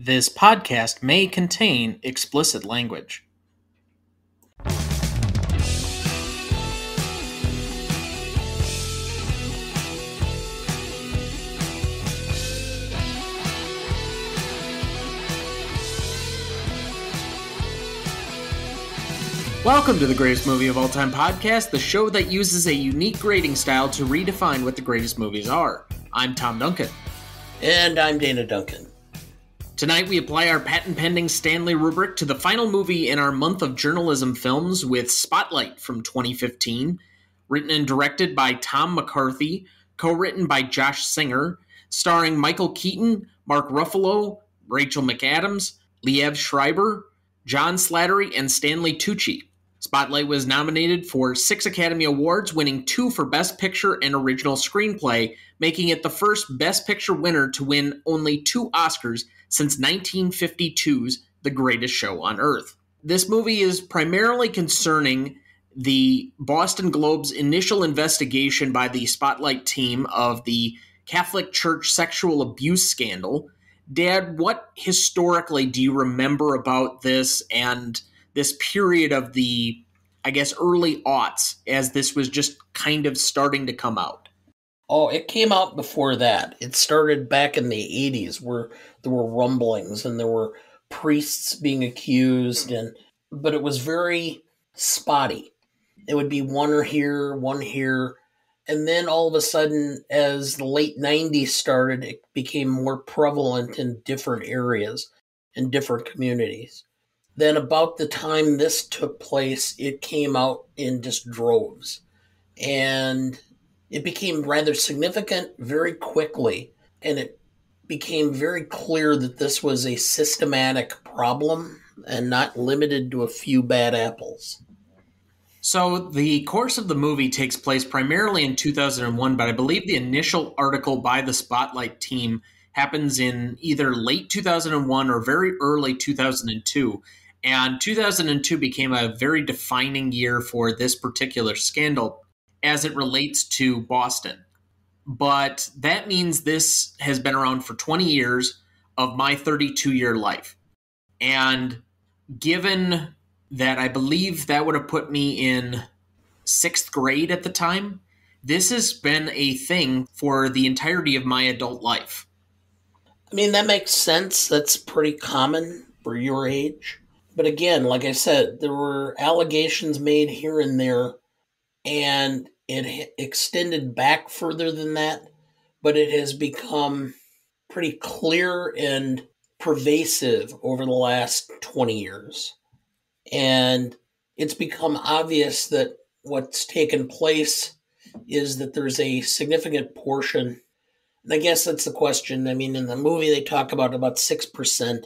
This podcast may contain explicit language. Welcome to the Greatest Movie of All Time podcast, the show that uses a unique grading style to redefine what the greatest movies are. I'm Tom Duncan. And I'm Dana Duncan. Tonight we apply our patent-pending Stanley rubric to the final movie in our month of journalism films with Spotlight from 2015, written and directed by Tom McCarthy, co-written by Josh Singer, starring Michael Keaton, Mark Ruffalo, Rachel McAdams, Liev Schreiber, John Slattery, and Stanley Tucci. Spotlight was nominated for 6 Academy Awards, winning 2 for Best Picture and Original Screenplay, making it the first Best Picture winner to win only 2 Oscars since 1952's The Greatest Show on Earth. This movie is primarily concerning the Boston Globe's initial investigation by the Spotlight team of the Catholic Church sexual abuse scandal. Dad, what historically do you remember about this and this period of the, early aughts as this was just kind of starting to come out? Oh, it came out before that. It started back in the 80s where there were rumblings and there were priests being accused, but it was very spotty. It would be one here, and then all of a sudden, as the late 90s started, it became more prevalent in different areas, in different communities. Then about the time this took place, it came out in just droves. And it became rather significant very quickly. And it became very clear that this was a systematic problem and not limited to a few bad apples. So the course of the movie takes place primarily in 2001, but I believe the initial article by the Spotlight team happens in either late 2001 or very early 2002. And 2002 became a very defining year for this particular scandal as it relates to Boston. But that means this has been around for 20 years of my 32-year life. And given that I believe that would have put me in 6th grade at the time, this has been a thing for the entirety of my adult life. I mean, that makes sense. That's pretty common for your age. But again, like I said, there were allegations made here and there, and it extended back further than that, but it has become pretty clear and pervasive over the last 20 years. And it's become obvious that what's taken place is that there's a significant portion, and I guess that's the question. I mean, in the movie they talk about 6%.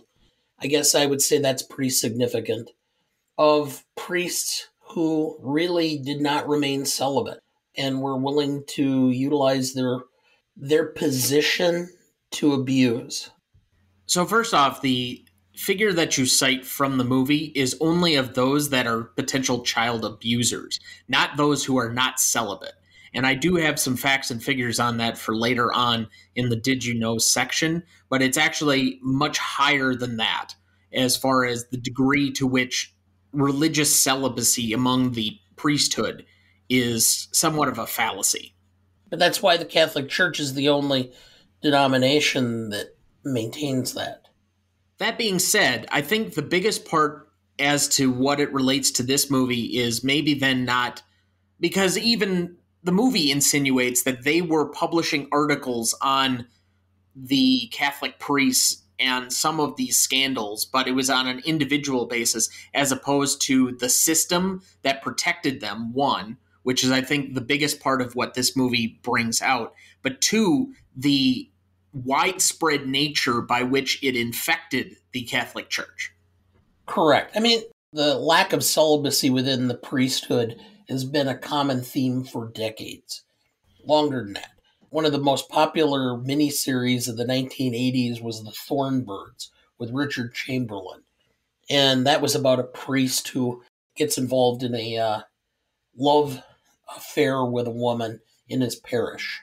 I guess I would say that's pretty significant, of priests who really did not remain celibate and were willing to utilize their position to abuse. So first off, the figure that you cite from the movie is only of those that are potential child abusers, not those who are not celibate. And I do have some facts and figures on that for later on in the Did You Know section, but it's actually much higher than that as far as the degree to which religious celibacy among the priesthood is somewhat of a fallacy. But that's why the Catholic Church is the only denomination that maintains that. That being said, I think the biggest part as to what it relates to this movie is maybe then not, because even the movie insinuates that they were publishing articles on the Catholic priests and some of these scandals, but it was on an individual basis as opposed to the system that protected them, one, which is, I think, the biggest part of what this movie brings out, but two, the widespread nature by which it infected the Catholic Church. Correct. I mean, the lack of celibacy within the priesthood has been a common theme for decades, longer than that. One of the most popular miniseries of the 1980s was The Thornbirds with Richard Chamberlain. And that was about a priest who gets involved in a love affair with a woman in his parish.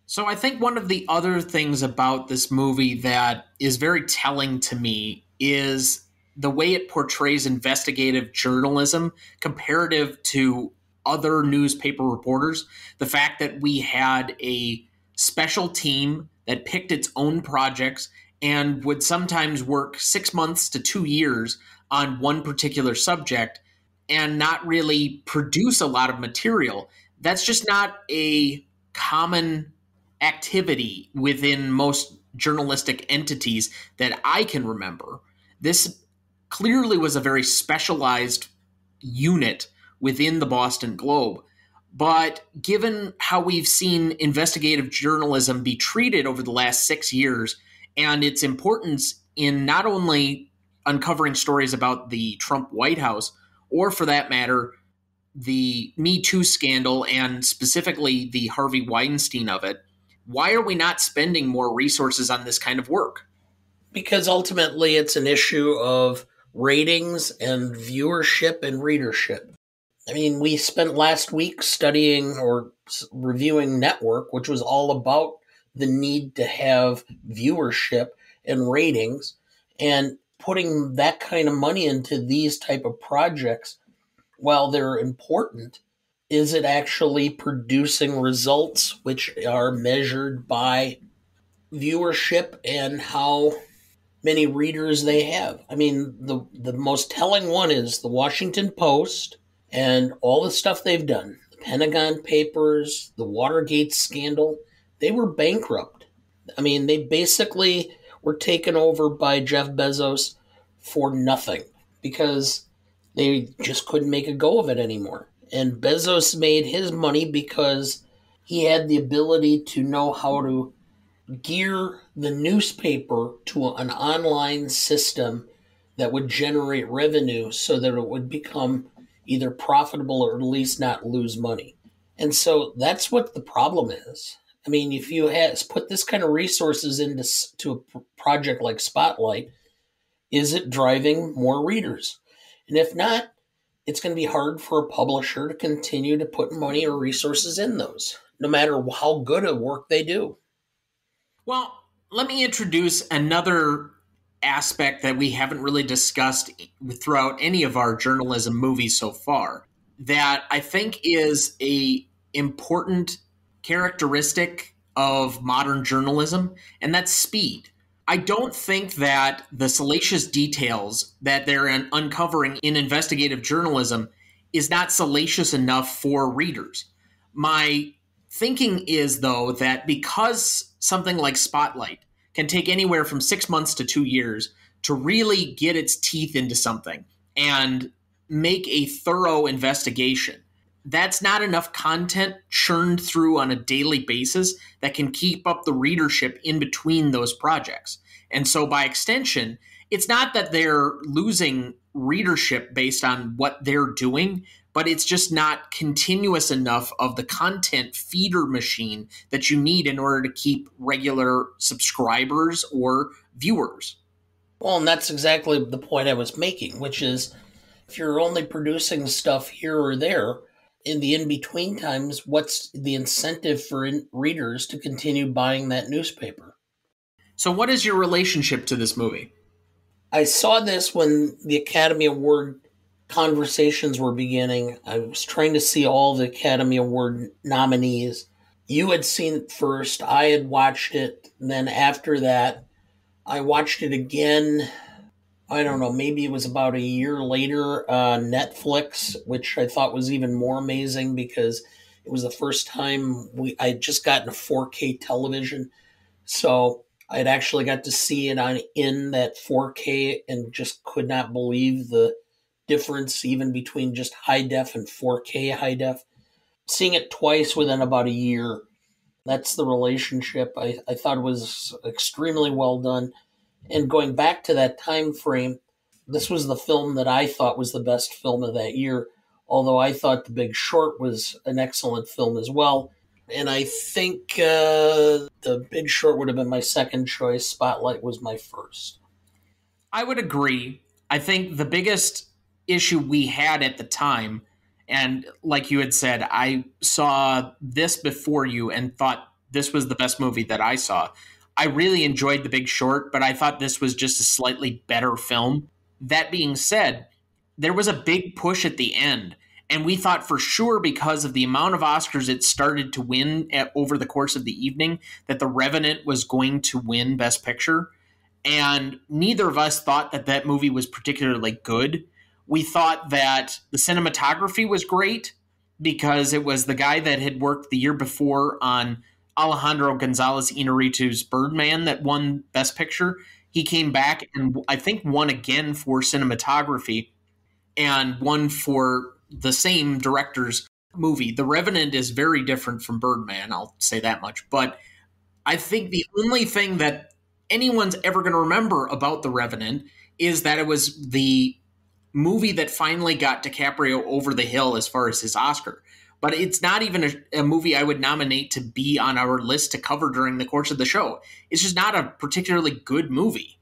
So I think one of the other things about this movie that is very telling to me is the way it portrays investigative journalism comparative to other newspaper reporters. The fact that we had a special team that picked its own projects and would sometimes work 6 months to 2 years on one particular subject and not really produce a lot of material. That's just not a common activity within most journalistic entities that I can remember. This clearly was a very specialized unit within the Boston Globe. But given how we've seen investigative journalism be treated over the last 6 years and its importance in not only uncovering stories about the Trump White House, or for that matter, the Me Too scandal and specifically the Harvey Weinstein of it, why are we not spending more resources on this kind of work? Because ultimately it's an issue of ratings and viewership and readership. I mean, we spent last week studying or reviewing Network, which was all about the need to have viewership and ratings, and putting that kind of money into these type of projects, while they're important, is it actually producing results which are measured by viewership and how many readers they have? I mean, the most telling one is the Washington Post and all the stuff they've done. The Pentagon Papers, the Watergate scandal, they were bankrupt. I mean, they basically were taken over by Jeff Bezos for nothing because they just couldn't make a go of it anymore. And Bezos made his money because he had the ability to know how to gear the newspaper to an online system that would generate revenue so that it would become either profitable or at least not lose money. And so that's what the problem is. I mean, if you put this kind of resources into a project like Spotlight, is it driving more readers? And if not, it's going to be hard for a publisher to continue to put money or resources in those, no matter how good a work they do. Well, let me introduce another aspect that we haven't really discussed throughout any of our journalism movies so far that I think is a important characteristic of modern journalism, and that's speed. I don't think that the salacious details that they're uncovering in investigative journalism is not salacious enough for readers. My thinking is, though, that because something like Spotlight can take anywhere from 6 months to 2 years to really get its teeth into something and make a thorough investigation, that's not enough content churned through on a daily basis that can keep up the readership in between those projects. And so by extension, it's not that they're losing readership based on what they're doing, but it's just not continuous enough of the content feeder machine that you need in order to keep regular subscribers or viewers. Well, and that's exactly the point I was making, which is if you're only producing stuff here or there, in the in-between times, what's the incentive for readers to continue buying that newspaper? So what is your relationship to this movie? I saw this when the Academy Award conversations were beginning. I was trying to see all the Academy Award nominees. You had seen it first. I had watched it. And then after that, I watched it again. I don't know, maybe it was about a year later on Netflix, which I thought was even more amazing because it was the first time I had just gotten a 4K television. So I'd actually got to see it in that 4K and just could not believe the difference even between just high def and 4K high def. Seeing it twice within about a year, that's the relationship. I thought it was extremely well done. And going back to that time frame, this was the film that I thought was the best film of that year, although I thought The Big Short was an excellent film as well. And I think The Big Short would have been my second choice. Spotlight was my first. I would agree. I think the biggest issue we had at the time, and like you had said, I saw this before you and thought this was the best movie that I saw. I really enjoyed The Big Short, but I thought this was just a slightly better film. That being said, there was a big push at the end, and we thought for sure, because of the amount of Oscars it started to win over the course of the evening, that The Revenant was going to win Best Picture. And neither of us thought that that movie was particularly good. We thought that the cinematography was great because it was the guy that had worked the year before on Alejandro González Iñárritu's Birdman that won Best Picture. He came back and I think won again for cinematography and won for the same director's movie. The Revenant is very different from Birdman, I'll say that much. But I think the only thing that anyone's ever going to remember about The Revenant is that it was the movie that finally got DiCaprio over the hill as far as his Oscar. But it's not even a movie I would nominate to be on our list to cover during the course of the show. It's just not a particularly good movie.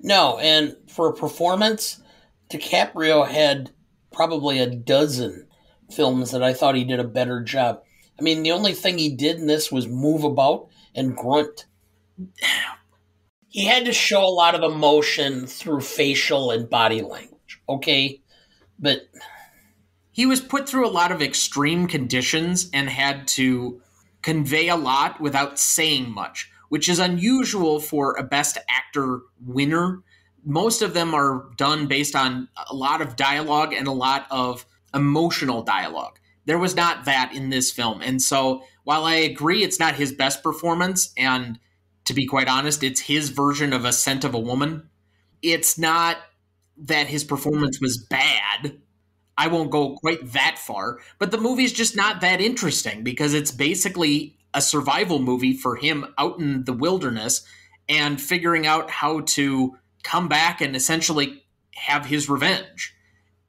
No, and for a performance, DiCaprio had probably a dozen films that I thought he did a better job. I mean, the only thing he did in this was move about and grunt. He had to show a lot of emotion through facial and body language, okay? But he was put through a lot of extreme conditions and had to convey a lot without saying much, which is unusual for a Best Actor winner. Most of them are done based on a lot of dialogue and a lot of emotional dialogue. There was not that in this film. And so while I agree it's not his best performance, and to be quite honest, it's his version of A Scent of a Woman, it's not that his performance was bad. I won't go quite that far, but the movie's just not that interesting because it's basically a survival movie for him out in the wilderness and figuring out how to come back and essentially have his revenge.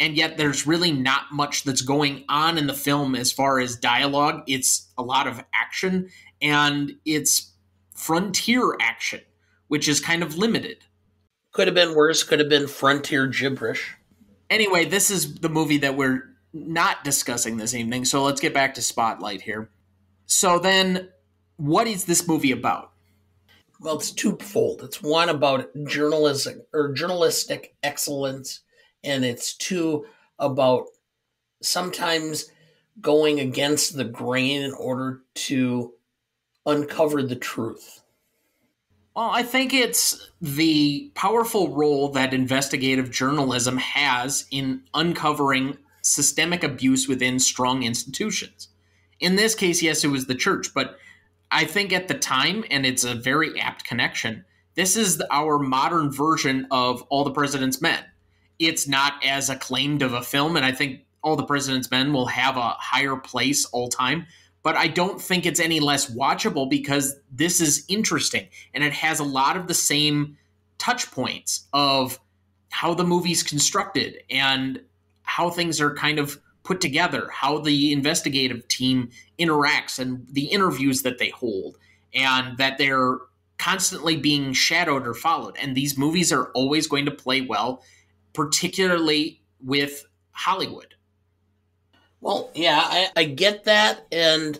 And yet there's really not much that's going on in the film as far as dialogue. It's a lot of action, and it's frontier action, which is kind of limited. could have been worse, could have been frontier gibberish. Anyway, this is the movie that we're not discussing this evening, so let's get back to Spotlight here. So then, what is this movie about? Well, it's twofold. It's one about journalistic excellence, and it's two about sometimes going against the grain in order to uncover the truth. Well, I think it's the powerful role that investigative journalism has in uncovering systemic abuse within strong institutions. In this case, yes, it was the church, but I think at the time, and it's a very apt connection, this is our modern version of All the President's Men. It's not as acclaimed of a film, and I think All the President's Men will have a higher place all time, but I don't think it's any less watchable because this is interesting, and it has a lot of the same touch points of how the movie's constructed and how things are kind of put together, how the investigative team interacts and the interviews that they hold, and that they're constantly being shadowed or followed. And these movies are always going to play well, particularly with Hollywood. Well, yeah, I get that, and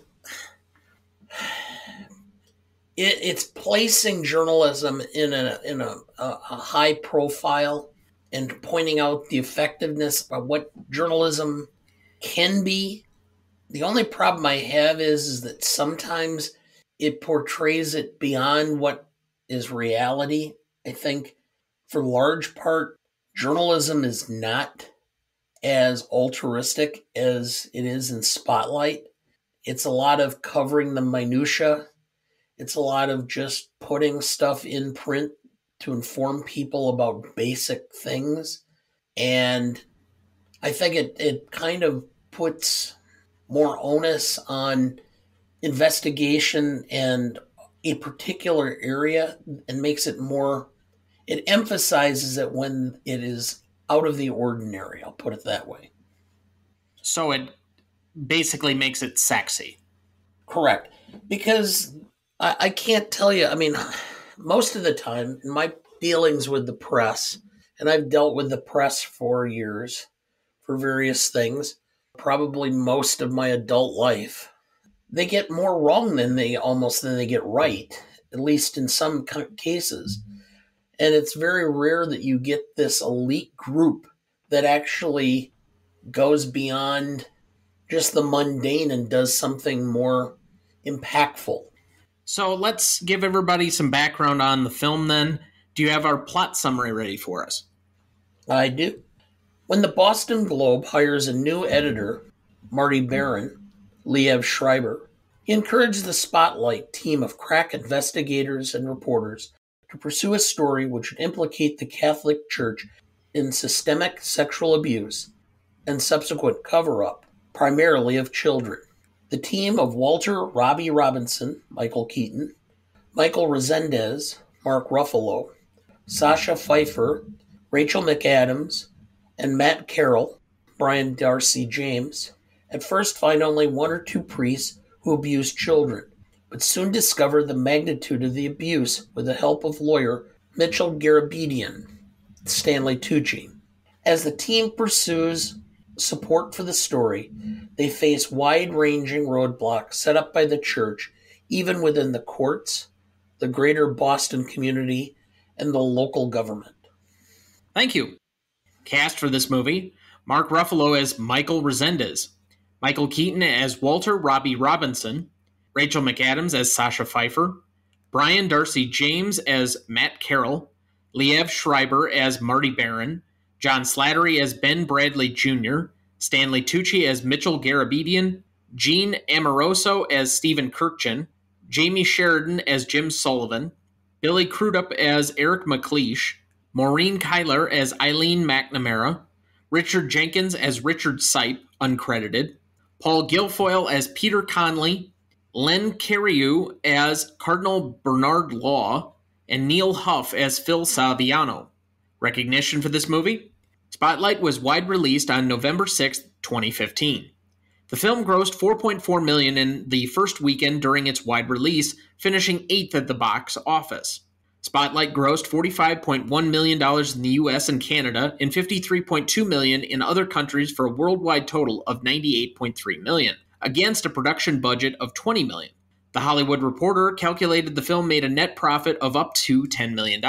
it's placing journalism in a high profile and pointing out the effectiveness of what journalism can be. The only problem I have is that sometimes it portrays it beyond what is reality. I think for large part, journalism is not as altruistic as it is in Spotlight. It's a lot of covering the minutia. It's a lot of just putting stuff in print to inform people about basic things. And I think it kind of puts more onus on investigation and a particular area and makes it more, it emphasizes it when it is out of the ordinary, I'll put it that way. So it basically makes it sexy. Correct. Because I can't tell you, I mean, most of the time, in my dealings with the press, and I've dealt with the press for years for various things, probably most of my adult life, they get more wrong than they get right, at least in some cases. And it's very rare that you get this elite group that actually goes beyond just the mundane and does something more impactful. So let's give everybody some background on the film then. Do you have our plot summary ready for us? I do. When the Boston Globe hires a new editor, Marty Baron, Liev Schreiber, he encouraged the Spotlight team of crack investigators and reporters to pursue a story which would implicate the Catholic Church in systemic sexual abuse and subsequent cover-up, primarily of children. The team of Walter Robby Robinson, Michael Keaton, Michael Rezendes, Mark Ruffalo, Sacha Pfeifer, Rachel McAdams, and Matt Carroll, Brian Darcy James, at first find only one or two priests who abuse children, but soon discover the magnitude of the abuse with the help of lawyer Mitchell Garabedian, Stanley Tucci. As the team pursues support for the story, they face wide-ranging roadblocks set up by the church, even within the courts, the greater Boston community, and the local government. Thank you. Cast for this movie: Mark Ruffalo as Michael Rezendes, Michael Keaton as Walter Robby Robinson, Rachel McAdams as Sacha Pfeifer, Brian Darcy James as Matt Carroll, Liev Schreiber as Marty Baron, John Slattery as Ben Bradley Jr., Stanley Tucci as Mitchell Garabedian, Gene Amoroso as Stephen Kirkchin, Jamie Sheridan as Jim Sullivan, Billy Crudup as Eric McLeish, Maureen Kyler as Eileen McNamara, Richard Jenkins as Richard Sipe, uncredited, Paul Guilfoyle as Peter Conley, Len Cariou as Cardinal Bernard Law, and Neil Huff as Phil Saviano. Recognition for this movie: Spotlight was wide released on November 6, 2015. The film grossed $4.4 million in the first weekend during its wide release, finishing 8th at the box office. Spotlight grossed $45.1 million in the US and Canada and $53.2 million in other countries for a worldwide total of $98.3 million, against a production budget of $20 million. The Hollywood Reporter calculated the film made a net profit of up to $10 million.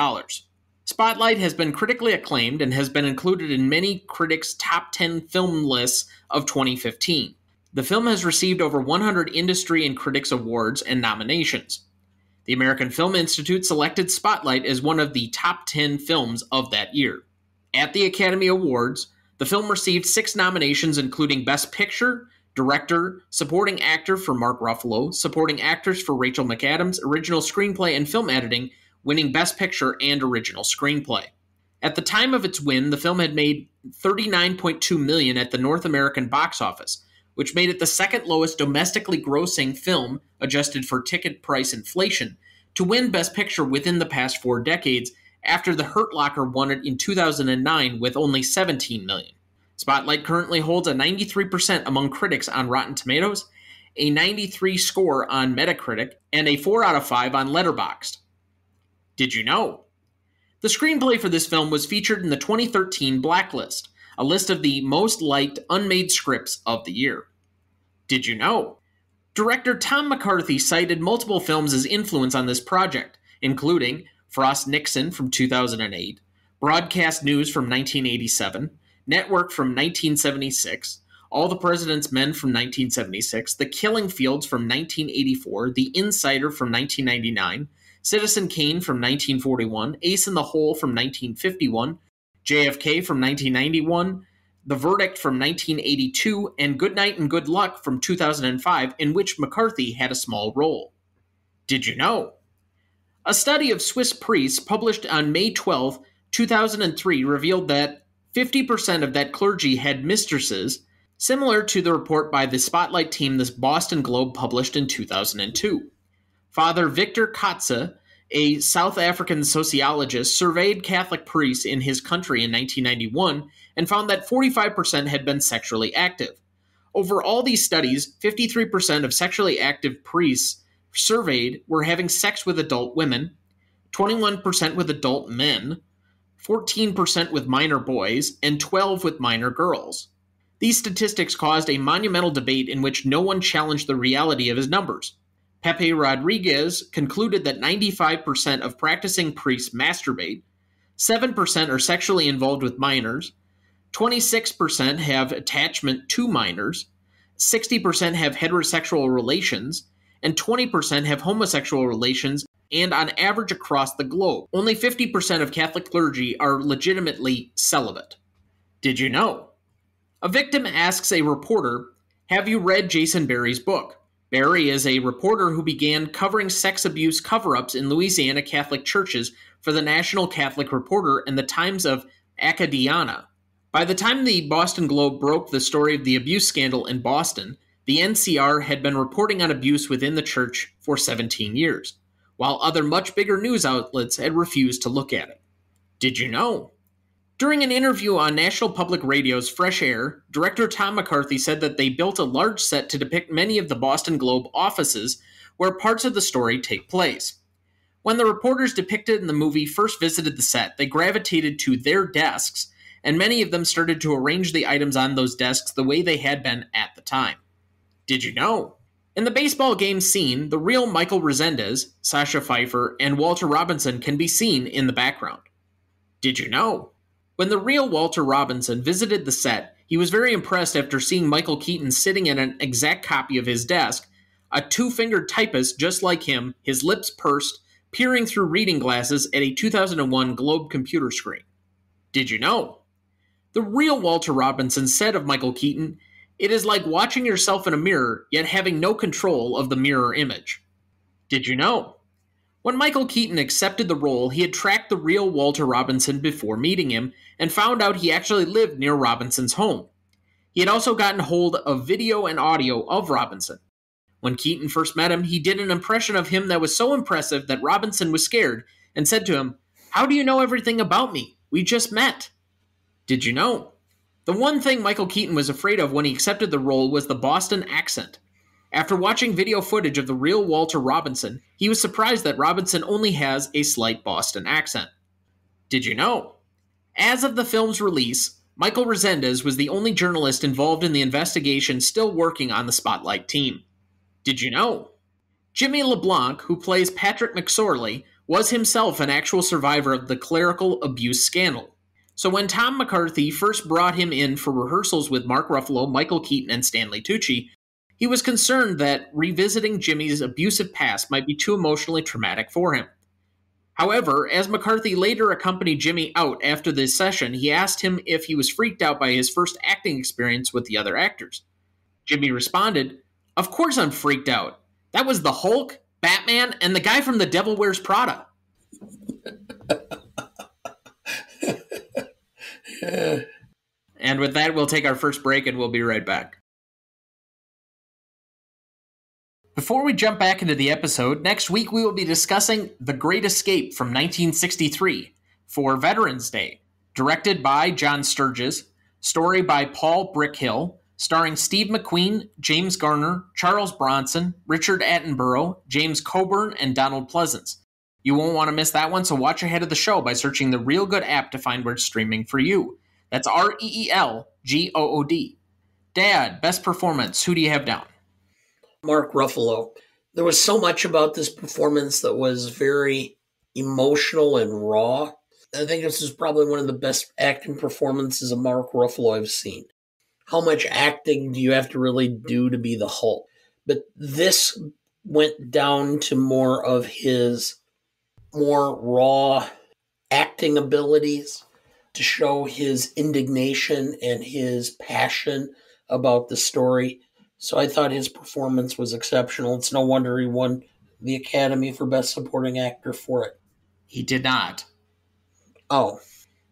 Spotlight has been critically acclaimed and has been included in many critics' top 10 film lists of 2015. The film has received over 100 industry and critics awards and nominations. The American Film Institute selected Spotlight as one of the top 10 films of that year. At the Academy Awards, the film received 6 nominations, including Best Picture, Director, Supporting Actor for Mark Ruffalo, Supporting Actors for Rachel McAdams, Original Screenplay and Film Editing, winning Best Picture and Original Screenplay. At the time of its win, the film had made $39.2 million at the North American box office, which made it the second lowest domestically grossing film, adjusted for ticket price inflation, to win Best Picture within the past 4 decades, after The Hurt Locker won it in 2009 with only $17 million. Spotlight currently holds a 93% among critics on Rotten Tomatoes, a 93 score on Metacritic, and a 4 out of 5 on Letterboxd. Did you know? The screenplay for this film was featured in the 2013 Blacklist, a list of the most liked unmade scripts of the year. Did you know? Director Tom McCarthy cited multiple films as influence on this project, including Frost Nixon from 2008, Broadcast News from 1987, Network from 1976, All the President's Men from 1976, The Killing Fields from 1984, The Insider from 1999, Citizen Kane from 1941, Ace in the Hole from 1951, JFK from 1991, The Verdict from 1982, and Good Night and Good Luck from 2005, in which McCarthy had a small role. Did you know? A study of Swiss priests published on May 12, 2003 revealed that 50% of that clergy had mistresses, similar to the report by the Spotlight team the Boston Globe published in 2002. Father Victor Kotze, a South African sociologist, surveyed Catholic priests in his country in 1991 and found that 45% had been sexually active. Over all these studies, 53% of sexually active priests surveyed were having sex with adult women, 21% with adult men, 14% with minor boys, and 12% with minor girls. These statistics caused a monumental debate in which no one challenged the reality of his numbers. Pepe Rodriguez concluded that 95% of practicing priests masturbate, 7% are sexually involved with minors, 26% have attachment to minors, 60% have heterosexual relations, and 20% have homosexual relations, and on average across the globe, only 50% of Catholic clergy are legitimately celibate. Did you know? A victim asks a reporter, "Have you read Jason Barry's book?" Barry is a reporter who began covering sex abuse cover-ups in Louisiana Catholic churches for the National Catholic Reporter and the Times of Acadiana. By the time the Boston Globe broke the story of the abuse scandal in Boston, the NCR had been reporting on abuse within the church for 17 years, while other much bigger news outlets had refused to look at it. Did you know? During an interview on National Public Radio's Fresh Air, director Tom McCarthy said that they built a large set to depict many of the Boston Globe offices where parts of the story take place. When the reporters depicted in the movie first visited the set, they gravitated to their desks, and many of them started to arrange the items on those desks the way they had been at the time. Did you know? In the baseball game scene, the real Michael Rezendes, Sacha Pfeifer, and Walter Robinson can be seen in the background. Did you know? When the real Walter Robinson visited the set, he was very impressed after seeing Michael Keaton sitting in an exact copy of his desk, a two-fingered typist just like him, his lips pursed, peering through reading glasses at a 2001 Globe computer screen. Did you know? The real Walter Robinson said of Michael Keaton, "It is like watching yourself in a mirror, yet having no control of the mirror image." Did you know? When Michael Keaton accepted the role, he had tracked the real Walter Robinson before meeting him and found out he actually lived near Robinson's home. He had also gotten hold of video and audio of Robinson. When Keaton first met him, he did an impression of him that was so impressive that Robinson was scared and said to him, "How do you know everything about me? We just met." Did you know? The one thing Michael Keaton was afraid of when he accepted the role was the Boston accent. After watching video footage of the real Walter Robinson, he was surprised that Robinson only has a slight Boston accent. Did you know? As of the film's release, Michael Rezendes was the only journalist involved in the investigation still working on the Spotlight team. Did you know? Jimmy LeBlanc, who plays Patrick McSorley, was himself an actual survivor of the clerical abuse scandal. So when Tom McCarthy first brought him in for rehearsals with Mark Ruffalo, Michael Keaton, and Stanley Tucci, he was concerned that revisiting Jimmy's abusive past might be too emotionally traumatic for him. However, as McCarthy later accompanied Jimmy out after this session, he asked him if he was freaked out by his first acting experience with the other actors. Jimmy responded, "Of course I'm freaked out. That was the Hulk, Batman, and the guy from The Devil Wears Prada." And with that, we'll take our first break and we'll be right back. Before we jump back into the episode, next week we will be discussing The Great Escape from 1963 for Veterans Day, directed by John Sturges, story by Paul Brickhill, starring Steve McQueen, James Garner, Charles Bronson, Richard Attenborough, James Coburn, and Donald Pleasance. You won't want to miss that one, so watch ahead of the show by searching the Real Good app to find where it's streaming for you. That's REELGOOD. Dad, best performance, who do you have down? Mark Ruffalo. There was so much about this performance that was very emotional and raw. I think this is probably one of the best acting performances of Mark Ruffalo I've seen. How much acting do you have to really do to be the Hulk? But this went down to more of his more raw acting abilities to show his indignation and his passion about the story. So I thought his performance was exceptional. It's no wonder he won the Academy for Best Supporting Actor for it. He did not. Oh,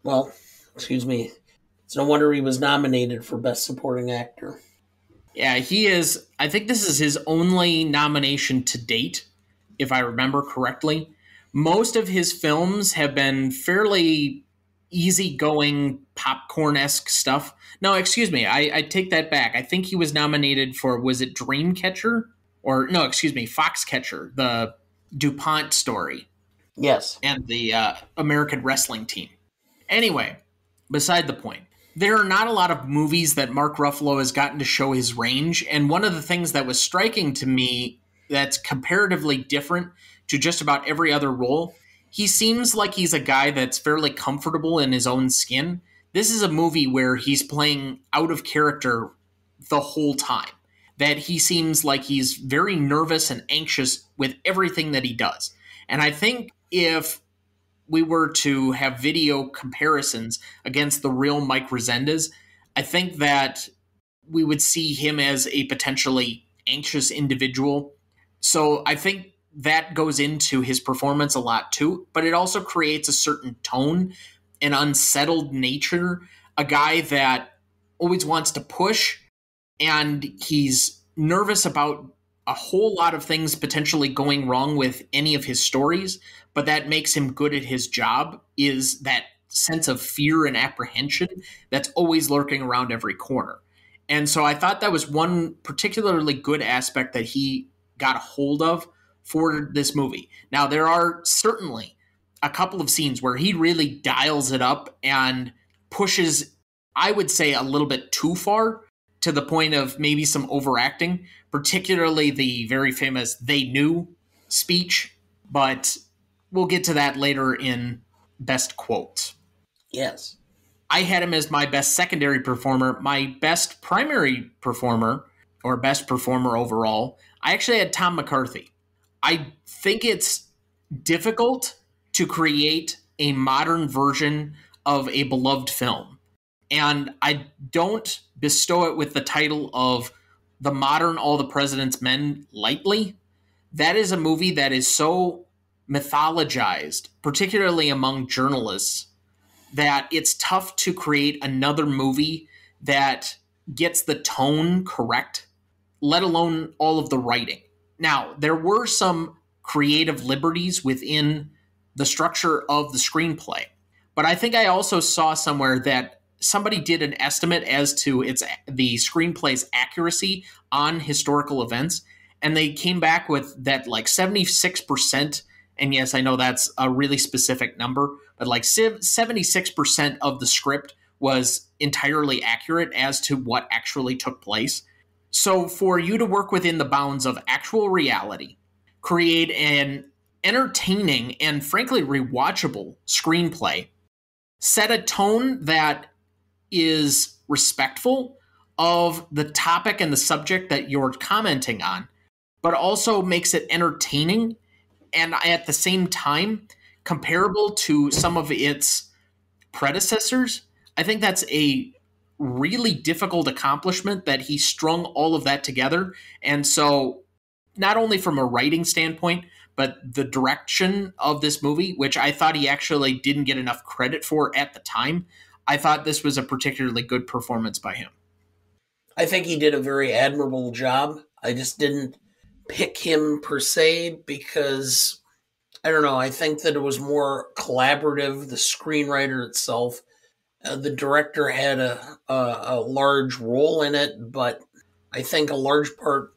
well, excuse me. It's no wonder he was nominated for Best Supporting Actor. Yeah, he is. I think this is his only nomination to date, if I remember correctly. Most of his films have been fairly easygoing, popcorn-esque stuff. No, excuse me. I take that back. I think he was nominated for, was it Dreamcatcher? Or, no, excuse me, Foxcatcher, the DuPont story. Yes. And the American Wrestling Team. Anyway, beside the point. There are not a lot of movies that Mark Ruffalo has gotten to show his range, and one of the things that was striking to me that's comparatively different to just about every other role, he seems like he's a guy that's fairly comfortable in his own skin. This is a movie where he's playing out of character the whole time. That he seems like he's very nervous and anxious with everything that he does. And I think if we were to have video comparisons against the real Mike Rezendes, I think that we would see him as a potentially anxious individual. So I think that goes into his performance a lot too, but it also creates a certain tone, an unsettled nature, a guy that always wants to push, and he's nervous about a whole lot of things potentially going wrong with any of his stories, but that makes him good at his job, is that sense of fear and apprehension that's always lurking around every corner. And so I thought that was one particularly good aspect that he got a hold of for this movie. Now, there are certainly a couple of scenes where he really dials it up and pushes, I would say, a little bit too far, to the point of maybe some overacting, particularly the very famous "they knew" speech. But we'll get to that later in best quotes. Yes. I had him as my best secondary performer. My best primary performer, or best performer overall, I actually had Tom McCarthy. I think it's difficult to create a modern version of a beloved film. And I don't bestow it with the title of the modern All the President's Men lightly. That is a movie that is so mythologized, particularly among journalists, that it's tough to create another movie that gets the tone correct, let alone all of the writing. Now, there were some creative liberties within the structure of the screenplay, but I think I also saw somewhere that somebody did an estimate as to the screenplay's accuracy on historical events, and they came back with that like 76%. And yes, I know that's a really specific number, but like 76% of the script was entirely accurate as to what actually took place. So for you to work within the bounds of actual reality, create an entertaining and frankly rewatchable screenplay, set a tone that is respectful of the topic and the subject that you're commenting on, but also makes it entertaining and at the same time comparable to some of its predecessors. I think that's a really difficult accomplishment that he strung all of that together. And so not only from a writing standpoint, but the direction of this movie, which I thought he actually didn't get enough credit for at the time, I thought this was a particularly good performance by him. I think he did a very admirable job. I just didn't pick him per se because, I don't know, I think that it was more collaborative, the screenwriter itself. The director had a large role in it, but I think a large part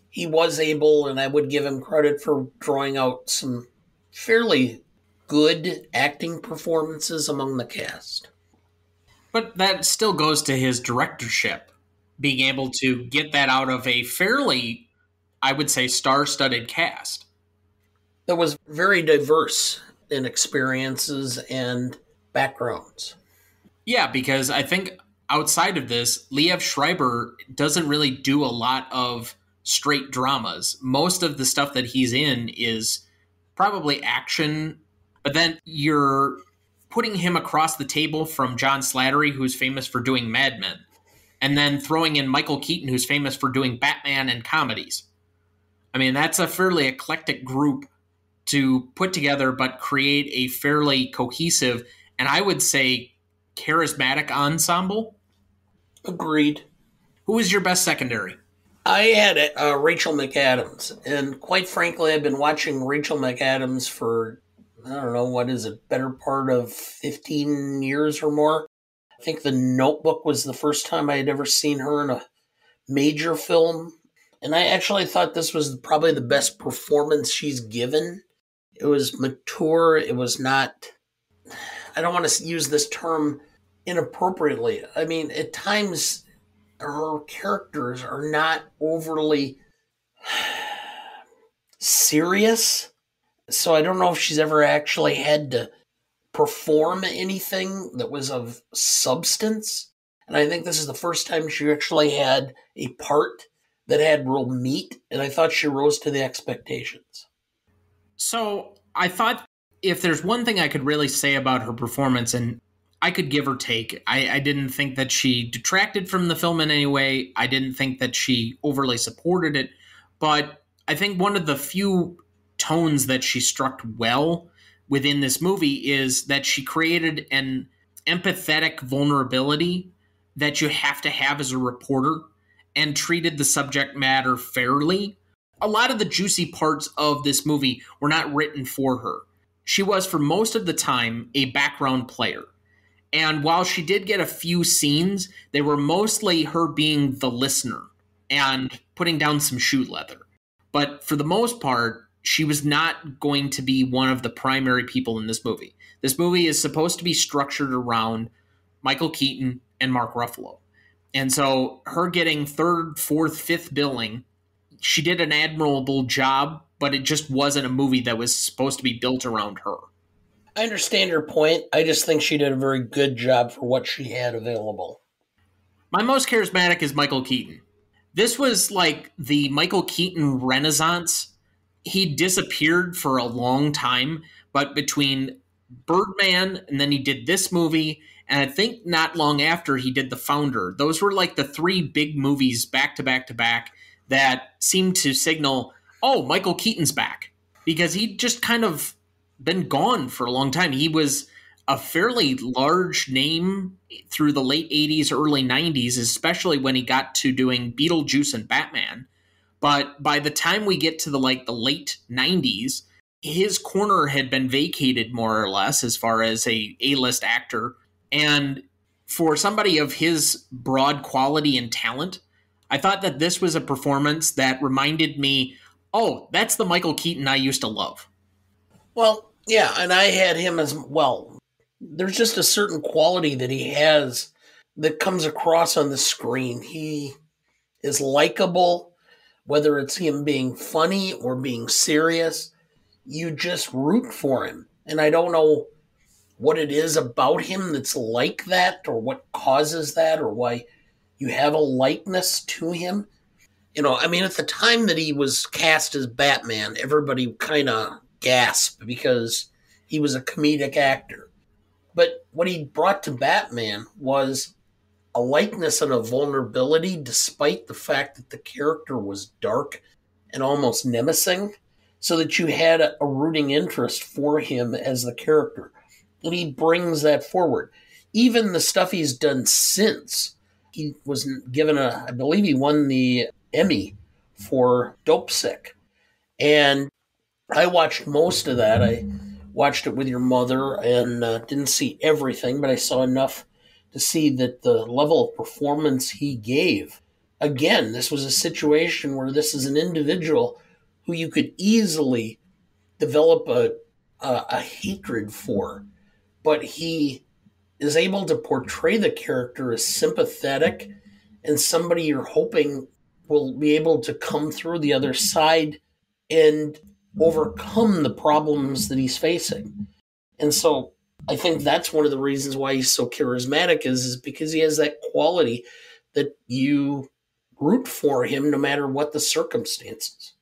he was able, and I would give him credit for drawing out some fairly good acting performances among the cast. But that still goes to his directorship, being able to get that out of a fairly, I would say, star-studded cast. That was very diverse in experiences and backgrounds. Yeah, because I think outside of this, Liev Schreiber doesn't really do a lot of straight dramas. Most of the stuff that he's in is probably action, but then you're putting him across the table from John Slattery, who's famous for doing Mad Men, and then throwing in Michael Keaton, who's famous for doing Batman and comedies. I mean, that's a fairly eclectic group to put together, but create a fairly cohesive, and I would say charismatic ensemble. Agreed. Who was your best secondary? I had Rachel McAdams, and quite frankly, I've been watching Rachel McAdams for, I don't know, what is it, better part of 15 years or more. I think The Notebook was the first time I had ever seen her in a major film, and I actually thought this was probably the best performance she's given. It was mature, it was not, I don't want to use this term inappropriately. I mean, at times her characters are not overly serious. So I don't know if she's ever actually had to perform anything that was of substance. And I think this is the first time she actually had a part that had real meat, and I thought she rose to the expectations. So I thought if there's one thing I could really say about her performance, and I could give or take, I didn't think that she detracted from the film in any way. I didn't think that she overly supported it. But I think one of the few tones that she struck well within this movie is that she created an empathetic vulnerability that you have to have as a reporter and treated the subject matter fairly. A lot of the juicy parts of this movie were not written for her. She was, for most of the time, a background player. And while she did get a few scenes, they were mostly her being the listener and putting down some shoe leather. But for the most part, she was not going to be one of the primary people in this movie. This movie is supposed to be structured around Michael Keaton and Mark Ruffalo. And so her getting third, fourth, fifth billing, she did an admirable job, but it just wasn't a movie that was supposed to be built around her. I understand your point. I just think she did a very good job for what she had available. My most charismatic is Michael Keaton. This was like the Michael Keaton renaissance. He disappeared for a long time, but between Birdman and then he did this movie, and I think not long after he did The Founder. Those were like the three big movies back to back to back that seemed to signal, oh, Michael Keaton's back. Because he'd just kind of been gone for a long time. He was a fairly large name through the late 80s, early 90s, especially when he got to doing Beetlejuice and Batman. But by the time we get to the late 90s, his corner had been vacated more or less as far as a A-list actor. And for somebody of his broad quality and talent, I thought that this was a performance that reminded me, oh, that's the Michael Keaton I used to love. Well, yeah, and I had him as well. There's just a certain quality that he has that comes across on the screen. He is likable, whether it's him being funny or being serious. You just root for him. And I don't know what it is about him that's like that, or what causes that, or why you have a likeness to him. You know, I mean, at the time that he was cast as Batman, everybody kind of gasped because he was a comedic actor. But what he brought to Batman was a likeness and a vulnerability, despite the fact that the character was dark and almost menacing, so that you had a rooting interest for him as the character. And he brings that forward. Even the stuff he's done since, he was given I believe he won the Emmy for Dope Sick. And I watched most of that. I watched it with your mother and didn't see everything, but I saw enough to see that the level of performance he gave. Again, this was a situation where this is an individual who you could easily develop a hatred for, but he is able to portray the character as sympathetic and somebody you're hoping will be able to come through the other side and overcome the problems that he's facing. And so I think that's one of the reasons why he's so charismatic is because he has that quality that you root for him no matter what the circumstances.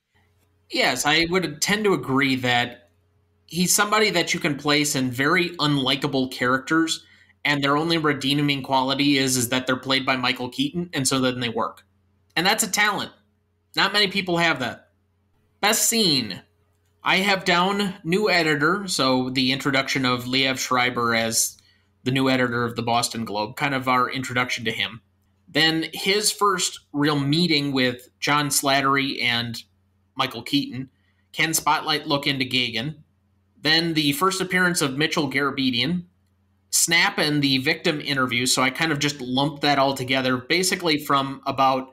Yes, I would tend to agree that he's somebody that you can place in very unlikable characters, and their only redeeming quality is that they're played by Michael Keaton, and so then they work. And that's a talent. Not many people have that. Best scene. I have down new editor, so the introduction of Liev Schreiber as the new editor of the Boston Globe, kind of our introduction to him. Then his first real meeting with John Slattery and Michael Keaton. Can Spotlight look into Gagin? Then the first appearance of Mitchell Garabedian. Snap and the victim interview, so I kind of just lumped that all together, basically from about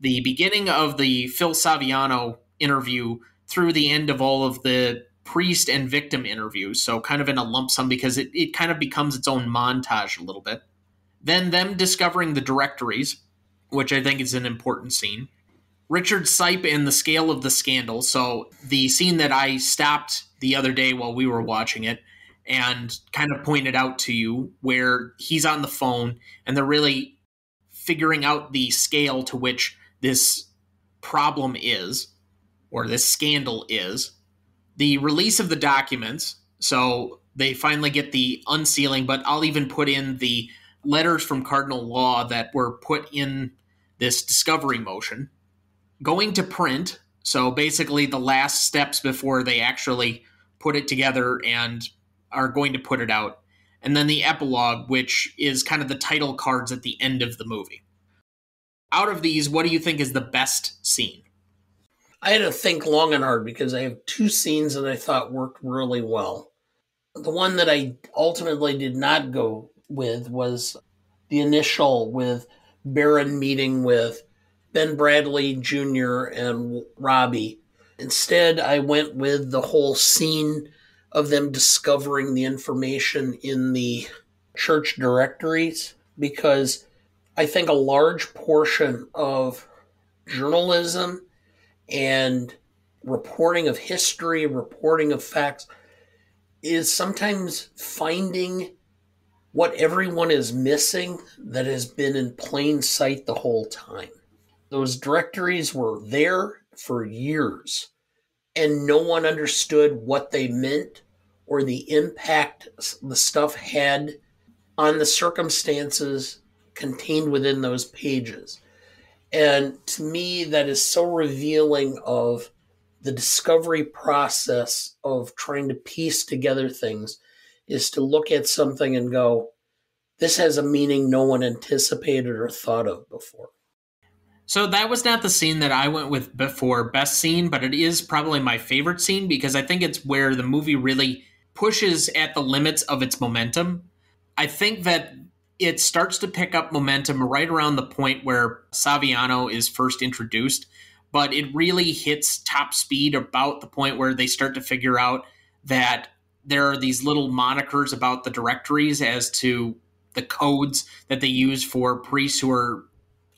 the beginning of the Phil Saviano interview through the end of all of the priest and victim interviews, so kind of in a lump sum because it kind of becomes its own montage a little bit. Then them discovering the directories, which I think is an important scene. Richard Sipe and the scale of the scandal. So the scene that I stopped the other day while we were watching it and kind of pointed out to you, where he's on the phone and they're really figuring out the scale to which this problem is, or this scandal is. The release of the documents. So they finally get the unsealing, but I'll even put in the letters from Cardinal Law that were put in this discovery motion. Going to print, so basically the last steps before they actually put it together and are going to put it out. And then the epilogue, which is kind of the title cards at the end of the movie. Out of these, what do you think is the best scene? I had to think long and hard because I have two scenes that I thought worked really well. The one that I ultimately did not go with was the initial with Baron meeting with Ben Bradley Jr. and Robby. Instead, I went with the whole scene of them discovering the information in the church directories, because I think a large portion of journalism and reporting of history, reporting of facts, is sometimes finding what everyone is missing that has been in plain sight the whole time. Those directories were there for years, and no one understood what they meant or the impact the stuff had on the circumstances contained within those pages. And to me, that is so revealing of the discovery process of trying to piece together things, is to look at something and go, this has a meaning no one anticipated or thought of before. So that was not the scene that I went with before best scene, but it is probably my favorite scene because I think it's where the movie really pushes at the limits of its momentum. I think that it starts to pick up momentum right around the point where Saviano is first introduced, but it really hits top speed about the point where they start to figure out that there are these little monikers about the directories as to the codes that they use for priests who are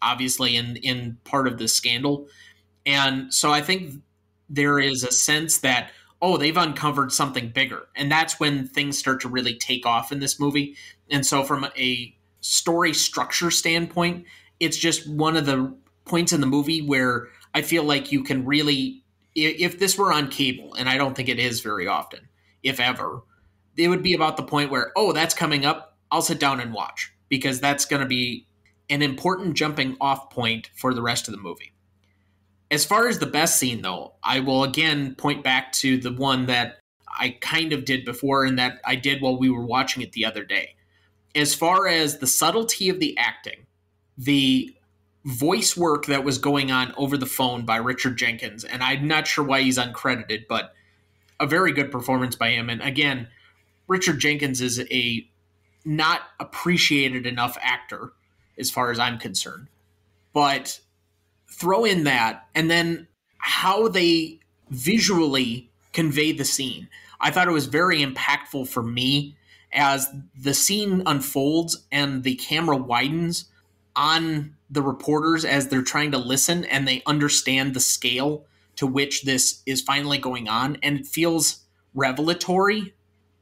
obviously in part of this scandal. And so I think there is a sense that, oh, they've uncovered something bigger. And that's when things start to really take off in this movie. And so from a story structure standpoint, it's just one of the points in the movie where I feel like you can really, if this were on cable, and I don't think it is very often, if ever, it would be about the point where, oh, that's coming up, I'll sit down and watch, because that's going to be an important jumping off point for the rest of the movie. As far as the best scene, though, I will again point back to the one that I kind of did before and that I did while we were watching it the other day. As far as the subtlety of the acting, the voice work that was going on over the phone by Richard Jenkins, and I'm not sure why he's uncredited, but a very good performance by him. And again, Richard Jenkins is a not appreciated enough actor as far as I'm concerned. But throw in that, and then how they visually convey the scene. I thought it was very impactful for me as the scene unfolds and the camera widens on the reporters as they're trying to listen and they understand the scale to which this is finally going on. And it feels revelatory,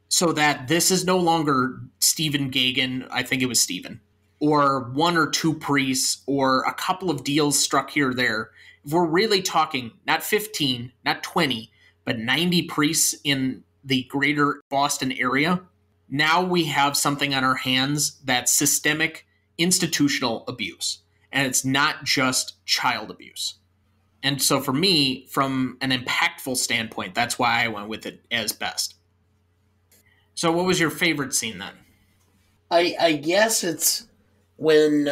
so that this is no longer Stephen Gagin, I think it was Stephen, or one or two priests, or a couple of deals struck here or there. If we're really talking not 15, not 20, but 90 priests in the greater Boston area, now we have something on our hands that's systemic institutional abuse. And it's not just child abuse. And so for me, from an impactful standpoint, that's why I went with it as best. So what was your favorite scene then? I guess it's when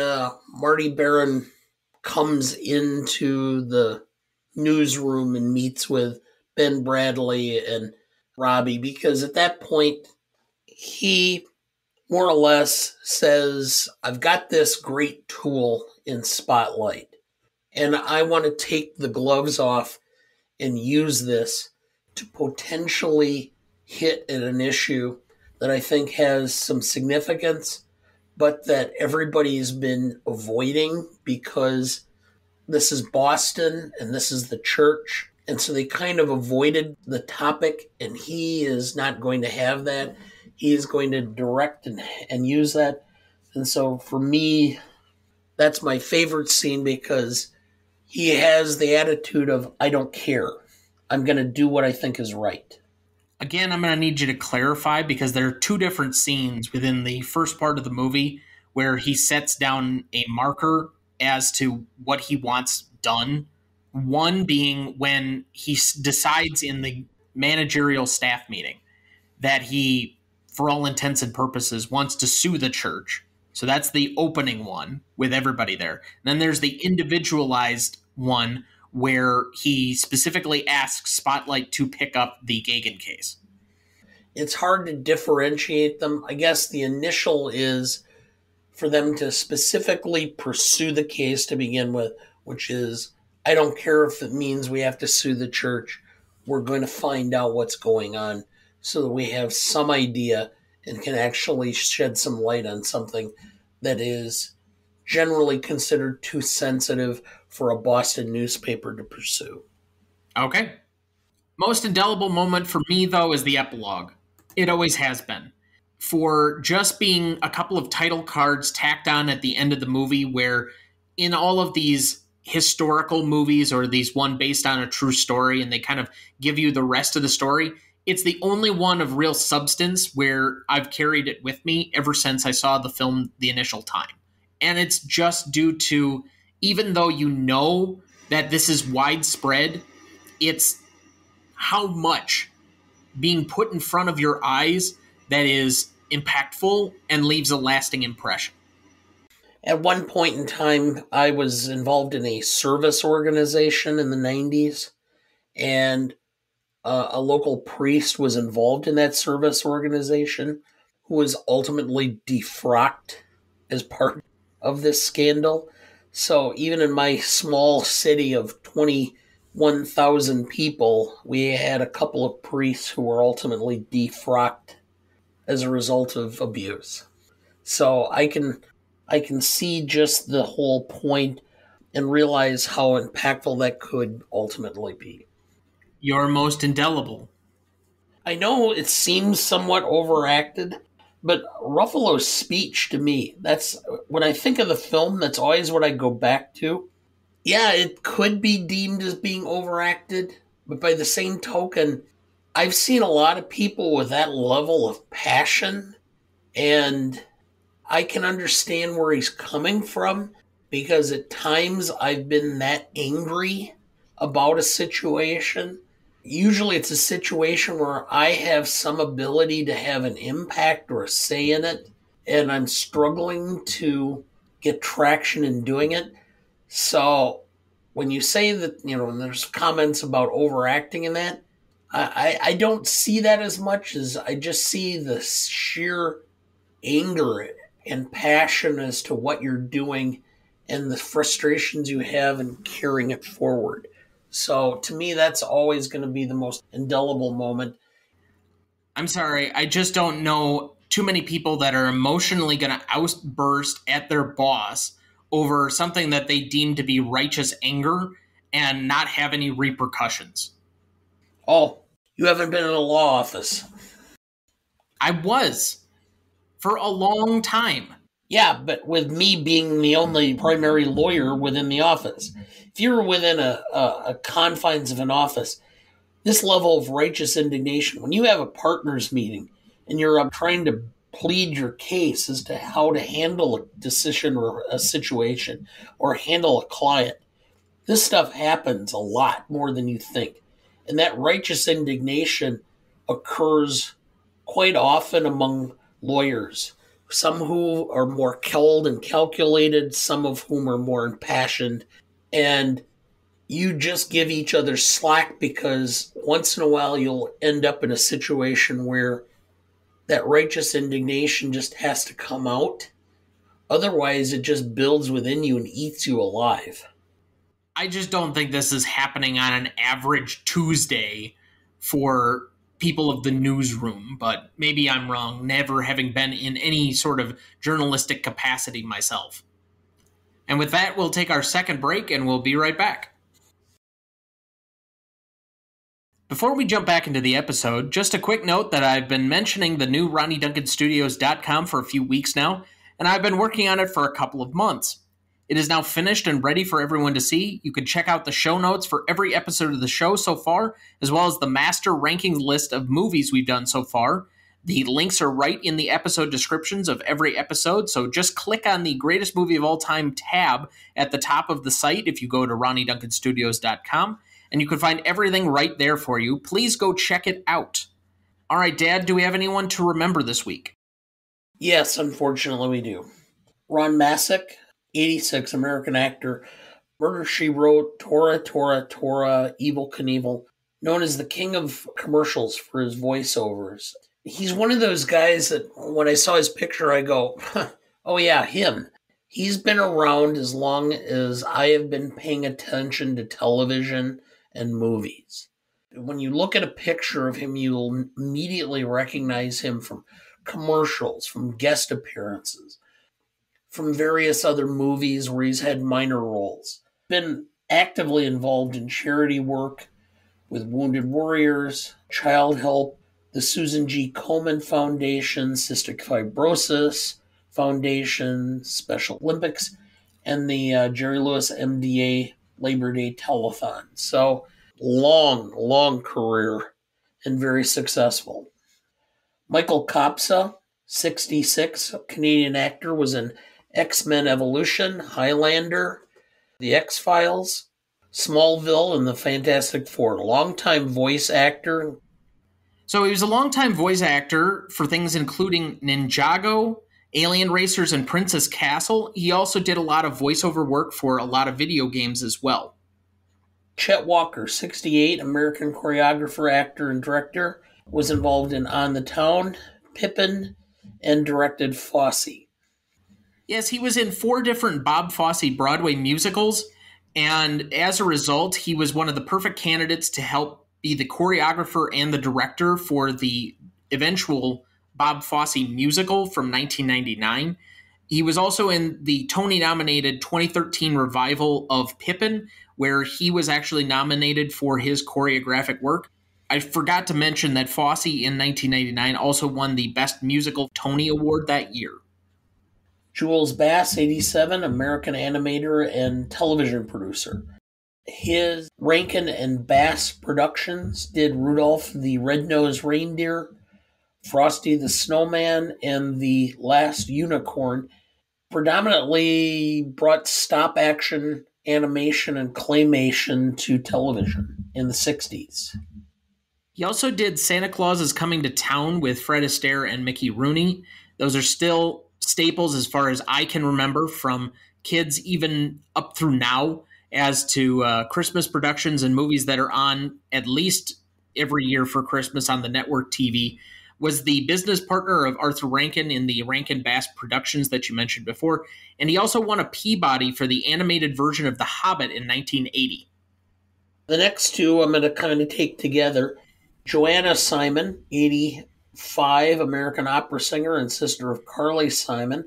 Marty Baron comes into the newsroom and meets with Ben Bradley and Robby, because at that point, he more or less says, I've got this great tool in Spotlight, and I want to take the gloves off and use this to potentially hit at an issue that I think has some significance, but that everybody's been avoiding because this is Boston and this is the church. And so they kind of avoided the topic, and he is not going to have that. He is going to direct and use that. And so for me, that's my favorite scene because he has the attitude of, I don't care. I'm going to do what I think is right. Again, I'm going to need you to clarify because there are two different scenes within the first part of the movie where he sets down a marker as to what he wants done. One being when he decides in the managerial staff meeting that he, for all intents and purposes, wants to sue the church. So that's the opening one with everybody there. And then there's the individualized one where he specifically asks Spotlight to pick up the Gagin case. It's hard to differentiate them. I guess the initial is for them to specifically pursue the case to begin with, which is, I don't care if it means we have to sue the church. We're going to find out what's going on so that we have some idea and can actually shed some light on something that is generally considered too sensitive for a Boston newspaper to pursue. Okay. Most indelible moment for me, though, is the epilogue. It always has been. For just being a couple of title cards tacked on at the end of the movie, where in all of these historical movies or these one based on a true story and they kind of give you the rest of the story, it's the only one of real substance where I've carried it with me ever since I saw the film the initial time. And it's just due to, even though you know that this is widespread, it's how much being put in front of your eyes that is impactful and leaves a lasting impression. At one point in time, I was involved in a service organization in the 90s, and a local priest was involved in that service organization who was ultimately defrocked as part of this scandal. So even in my small city of 21,000 people, we had a couple of priests who were ultimately defrocked as a result of abuse. So I can see just the whole point and realize how impactful that could ultimately be. Your most indelible. I know it seems somewhat overacted, but Ruffalo's speech to me, that's when I think of the film, that's always what I go back to. Yeah, it could be deemed as being overacted, but by the same token, I've seen a lot of people with that level of passion, and I can understand where he's coming from because at times I've been that angry about a situation. Usually it's a situation where I have some ability to have an impact or a say in it, and I'm struggling to get traction in doing it. So when you say that, there's comments about overacting in that, I don't see that as much as I just see the sheer anger and passion as to what you're doing and the frustrations you have in carrying it forward. So to me, that's always going to be the most indelible moment. I'm sorry, I just don't know too many people that are emotionally going to outburst at their boss over something that they deem to be righteous anger and not have any repercussions. Oh, you haven't been in a law office. I was. For a long time. Yeah, but with me being the only primary lawyer within the office. If you're within a confines of an office, this level of righteous indignation, when you have a partners meeting and you're trying to plead your case as to how to handle a decision or a situation or handle a client, this stuff happens a lot more than you think. And that righteous indignation occurs quite often among lawyers, some who are more cold and calculated, some of whom are more impassioned, and you just give each other slack because once in a while you'll end up in a situation where that righteous indignation just has to come out. Otherwise, it just builds within you and eats you alive. I just don't think this is happening on an average Tuesday for people of the newsroom, but maybe I'm wrong, never having been in any sort of journalistic capacity myself. And with that, we'll take our second break, and we'll be right back. Before we jump back into the episode, just a quick note that I've been mentioning the new RonnieDuncanStudios.com for a few weeks now, and I've been working on it for a couple of months. It is now finished and ready for everyone to see. You can check out the show notes for every episode of the show so far, as well as the master rankings list of movies we've done so far. The links are right in the episode descriptions of every episode, so just click on the Greatest Movie of All Time tab at the top of the site if you go to RonnieDuncanStudios.com, and you can find everything right there for you. Please go check it out. All right, Dad, do we have anyone to remember this week? Yes, unfortunately we do. Ron Masick, 86, American actor. Murder, She Wrote, Tora, Evel Knievel, known as the king of commercials for his voiceovers. He's one of those guys that when I saw his picture, I go, oh yeah, him. He's been around as long as I have been paying attention to television and movies. When you look at a picture of him, you'll immediately recognize him from commercials, from guest appearances, from various other movies where he's had minor roles. Been actively involved in charity work with Wounded Warriors, Child Help, the Susan G. Komen Foundation, Cystic Fibrosis Foundation, Special Olympics, and the Jerry Lewis MDA Labor Day Telethon. So long career and very successful. Michael Kopsa, 66, Canadian actor, was in X-Men Evolution, Highlander, The X-Files, Smallville, and the Fantastic Four. Longtime voice actor. So he was a longtime voice actor for things including Ninjago, Alien Racers, and Princess Castle. He also did a lot of voiceover work for a lot of video games as well. Chet Walker, 68, American choreographer, actor, and director, was involved in On the Town, Pippin, and directed Fosse. Yes, he was in 4 different Bob Fosse Broadway musicals, and as a result, he was one of the perfect candidates to help be the choreographer and the director for the eventual Bob Fosse musical from 1999. He was also in the Tony-nominated 2013 revival of Pippin, where he was actually nominated for his choreographic work. I forgot to mention that Fosse in 1999 also won the Best Musical Tony Award that year. Jules Bass, 87, American animator and television producer. His Rankin and Bass Productions did Rudolph the Red-Nosed Reindeer, Frosty the Snowman, and The Last Unicorn. Predominantly brought stop-action animation and claymation to television in the 60s. He also did Santa Claus is Coming to Town with Fred Astaire and Mickey Rooney. Those are still staples as far as I can remember from kids even up through now as to Christmas productions and movies that are on at least every year for Christmas on the network TV. Was the business partner of Arthur Rankin in the Rankin-Bass Productions that you mentioned before, and he also won a Peabody for the animated version of The Hobbit in 1980. The next two I'm going to kind of take together. Joanna Simon, 85, American opera singer and sister of Carly Simon.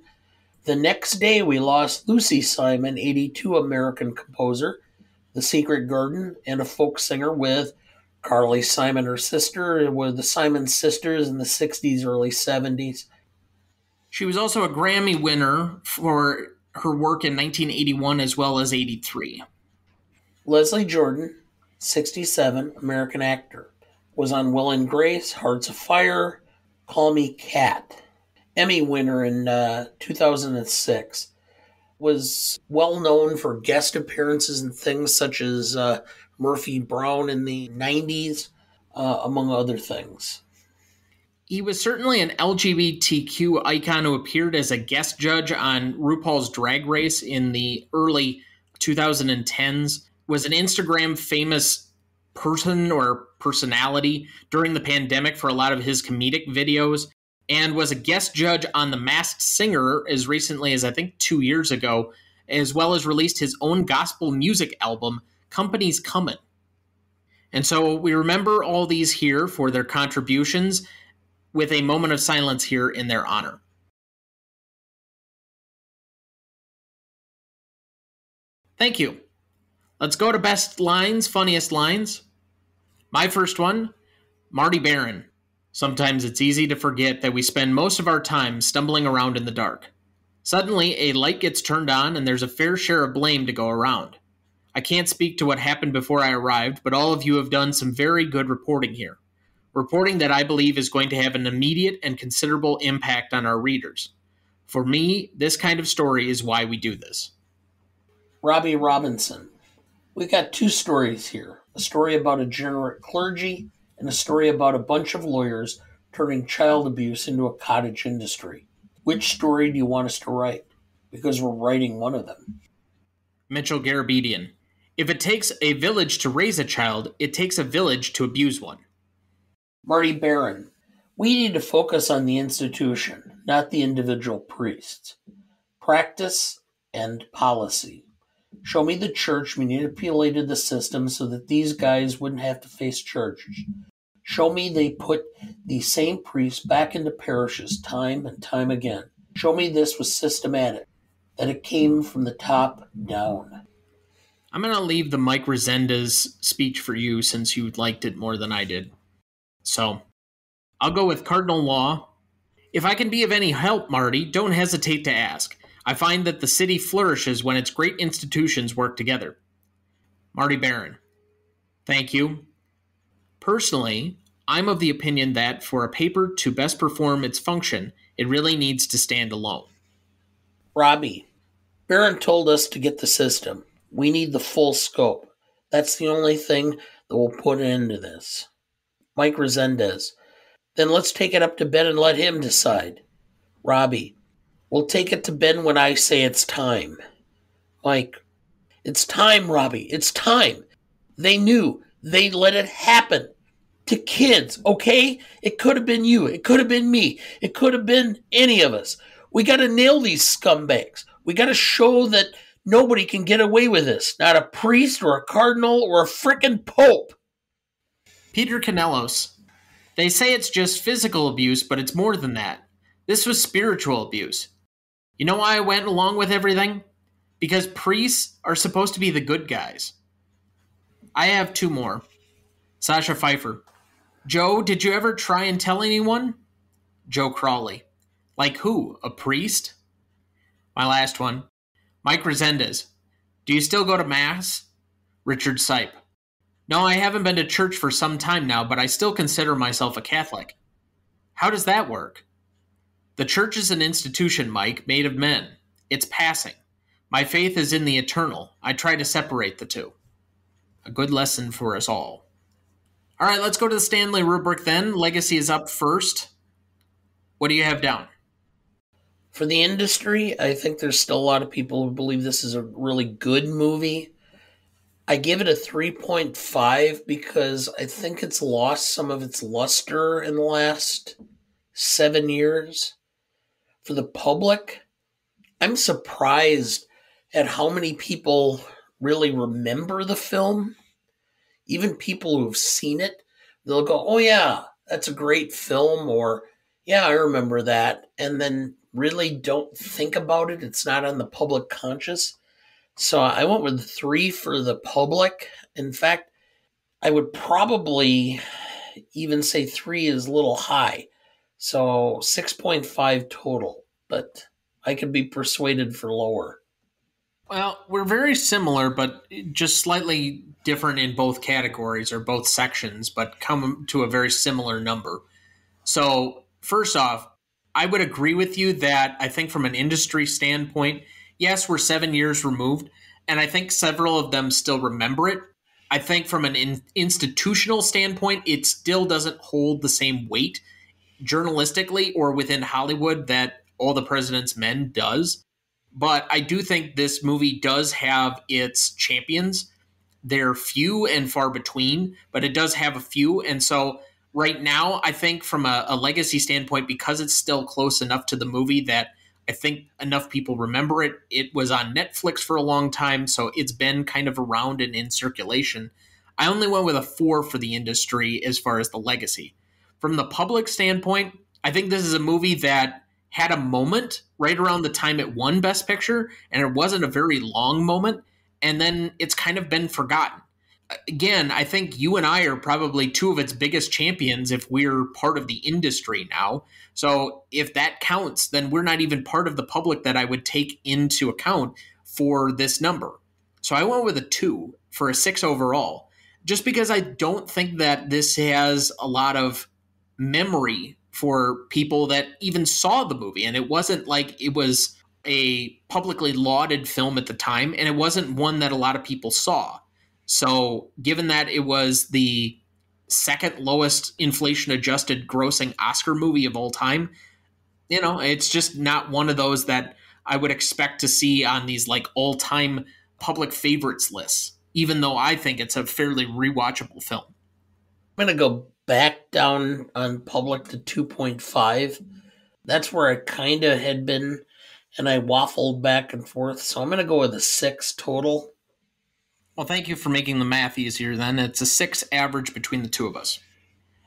The next day we lost Lucy Simon, 82, American composer, The Secret Garden, and a folk singer with Carly Simon, her sister, were the Simon sisters in the 60s, early 70s. She was also a Grammy winner for her work in 1981 as well as 83. Leslie Jordan, 67, American actor, was on Will and Grace, Hearts of Fire, Call Me Kat. Emmy winner in 2006. Was well known for guest appearances in things such as Murphy Brown in the 90s, among other things. He was certainly an LGBTQ icon who appeared as a guest judge on RuPaul's Drag Race in the early 2010s, was an Instagram famous person or personality during the pandemic for a lot of his comedic videos, and was a guest judge on The Masked Singer as recently as I think 2 years ago, as well as released his own gospel music album, Company's Comin'. And so we remember all these here for their contributions with a moment of silence here in their honor. Thank you. Let's go to best lines, funniest lines. My first one, Marty Baron. Sometimes it's easy to forget that we spend most of our time stumbling around in the dark. Suddenly, a light gets turned on and there's a fair share of blame to go around. I can't speak to what happened before I arrived, but all of you have done some very good reporting here. Reporting that I believe is going to have an immediate and considerable impact on our readers. For me, this kind of story is why we do this. Robbie Robinson. We got two stories here. A story about a degenerate clergy and a story about a bunch of lawyers turning child abuse into a cottage industry. Which story do you want us to write? Because we're writing one of them. Mitchell Garabedian. If it takes a village to raise a child, it takes a village to abuse one. Marty Baron. We need to focus on the institution, not the individual priests. Practice and policy. Show me the church manipulated the system so that these guys wouldn't have to face charges. Show me they put the same priests back into parishes time and time again. Show me this was systematic, that it came from the top down. I'm going to leave the Mike Rezendes speech for you since you liked it more than I did. So, I'll go with Cardinal Law. If I can be of any help, Marty, don't hesitate to ask. I find that the city flourishes when its great institutions work together. Marty Baron. Thank you. Personally, I'm of the opinion that for a paper to best perform its function, it really needs to stand alone. Robby. Baron told us to get the system. We need the full scope. That's the only thing that will put an end to this. Mike Rezendes. Then let's take it up to Ben and let him decide. Robby. We'll take it to Ben when I say it's time. Mike. It's time, Robby. It's time. They knew. They let it happen. To kids, okay? It could have been you. It could have been me. It could have been any of us. We got to nail these scumbags. We got to show that nobody can get away with this. Not a priest or a cardinal or a frickin' pope. Peter Canellos. They say it's just physical abuse, but it's more than that. This was spiritual abuse. You know why I went along with everything? Because priests are supposed to be the good guys. I have two more. Sacha Pfeifer. Joe, did you ever try and tell anyone? Joe Crawley. Like who? A priest? My last one. Mike Rezendes. Do you still go to Mass? Richard Sipe. No, I haven't been to church for some time now, but I still consider myself a Catholic. How does that work? The church is an institution, Mike, made of men. It's passing. My faith is in the eternal. I try to separate the two. A good lesson for us all. All right, let's go to the Stanley rubric then. Legacy is up first. What do you have down? For the industry, I think there's still a lot of people who believe this is a really good movie. I give it a 3.5 because I think it's lost some of its luster in the last 7 years. For the public, I'm surprised at how many people really remember the film. Even people who've seen it, they'll go, oh yeah, that's a great film, or yeah, I remember that, and then really don't think about it. It's not on the public conscious. So I went with 3 for the public. In fact, I would probably even say 3 is a little high. So 6.5 total, but I could be persuaded for lower. Well, we're very similar, but just slightly different in both categories or both sections, but come to a very similar number. So first off, I would agree with you that I think from an industry standpoint, yes, we're 7 years removed, and I think several of them still remember it. I think from an institutional standpoint, it still doesn't hold the same weight journalistically or within Hollywood that All the President's Men does. But I do think this movie does have its champions. They're few and far between, but it does have a few. And so right now, I think from a legacy standpoint, because it's still close enough to the movie that I think enough people remember it. It was on Netflix for a long time, so it's been kind of around and in circulation. I only went with a 4 for the industry as far as the legacy. From the public standpoint, I think this is a movie that had a moment right around the time it won Best Picture, and it wasn't a very long moment, and then it's kind of been forgotten. Again, I think you and I are probably two of its biggest champions if we're part of the industry now. So if that counts, then we're not even part of the public that I would take into account for this number. So I went with a 2 for a 6 overall, just because I don't think that this has a lot of memory for people that even saw the movie. And it wasn't like it was a publicly lauded film at the time, and it wasn't one that a lot of people saw. So given that it was the second lowest inflation-adjusted grossing Oscar movie of all time, it's just not one of those that I would expect to see on these like all-time public favorites lists, even though I think it's a fairly rewatchable film. I'm going to go back down on public to 2.5. That's where I kind of had been, and I waffled back and forth. So I'm going to go with a 6 total. Well, thank you for making the math easier then. It's a 6 average between the two of us.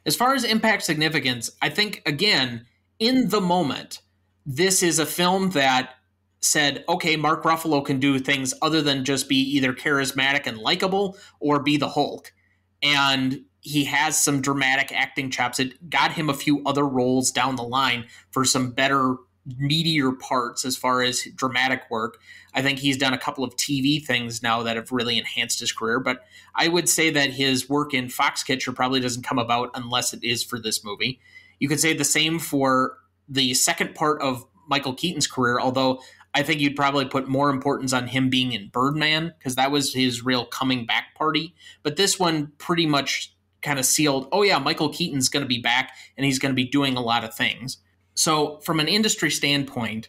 As far as impact significance, I think, again, in the moment, this is a film that said, okay, Mark Ruffalo can do things other than just be either charismatic and likable or be the Hulk. And he has some dramatic acting chops. It got him a few other roles down the line for some better, meatier parts as far as dramatic work. I think he's done a couple of TV things now that have really enhanced his career, but I would say that his work in Foxcatcher probably doesn't come about unless it is for this movie. You could say the same for the second part of Michael Keaton's career, although I think you'd probably put more importance on him being in Birdman, because that was his real coming back party. But this one pretty much kind of sealed, oh yeah, Michael Keaton's going to be back, and he's going to be doing a lot of things. So from an industry standpoint,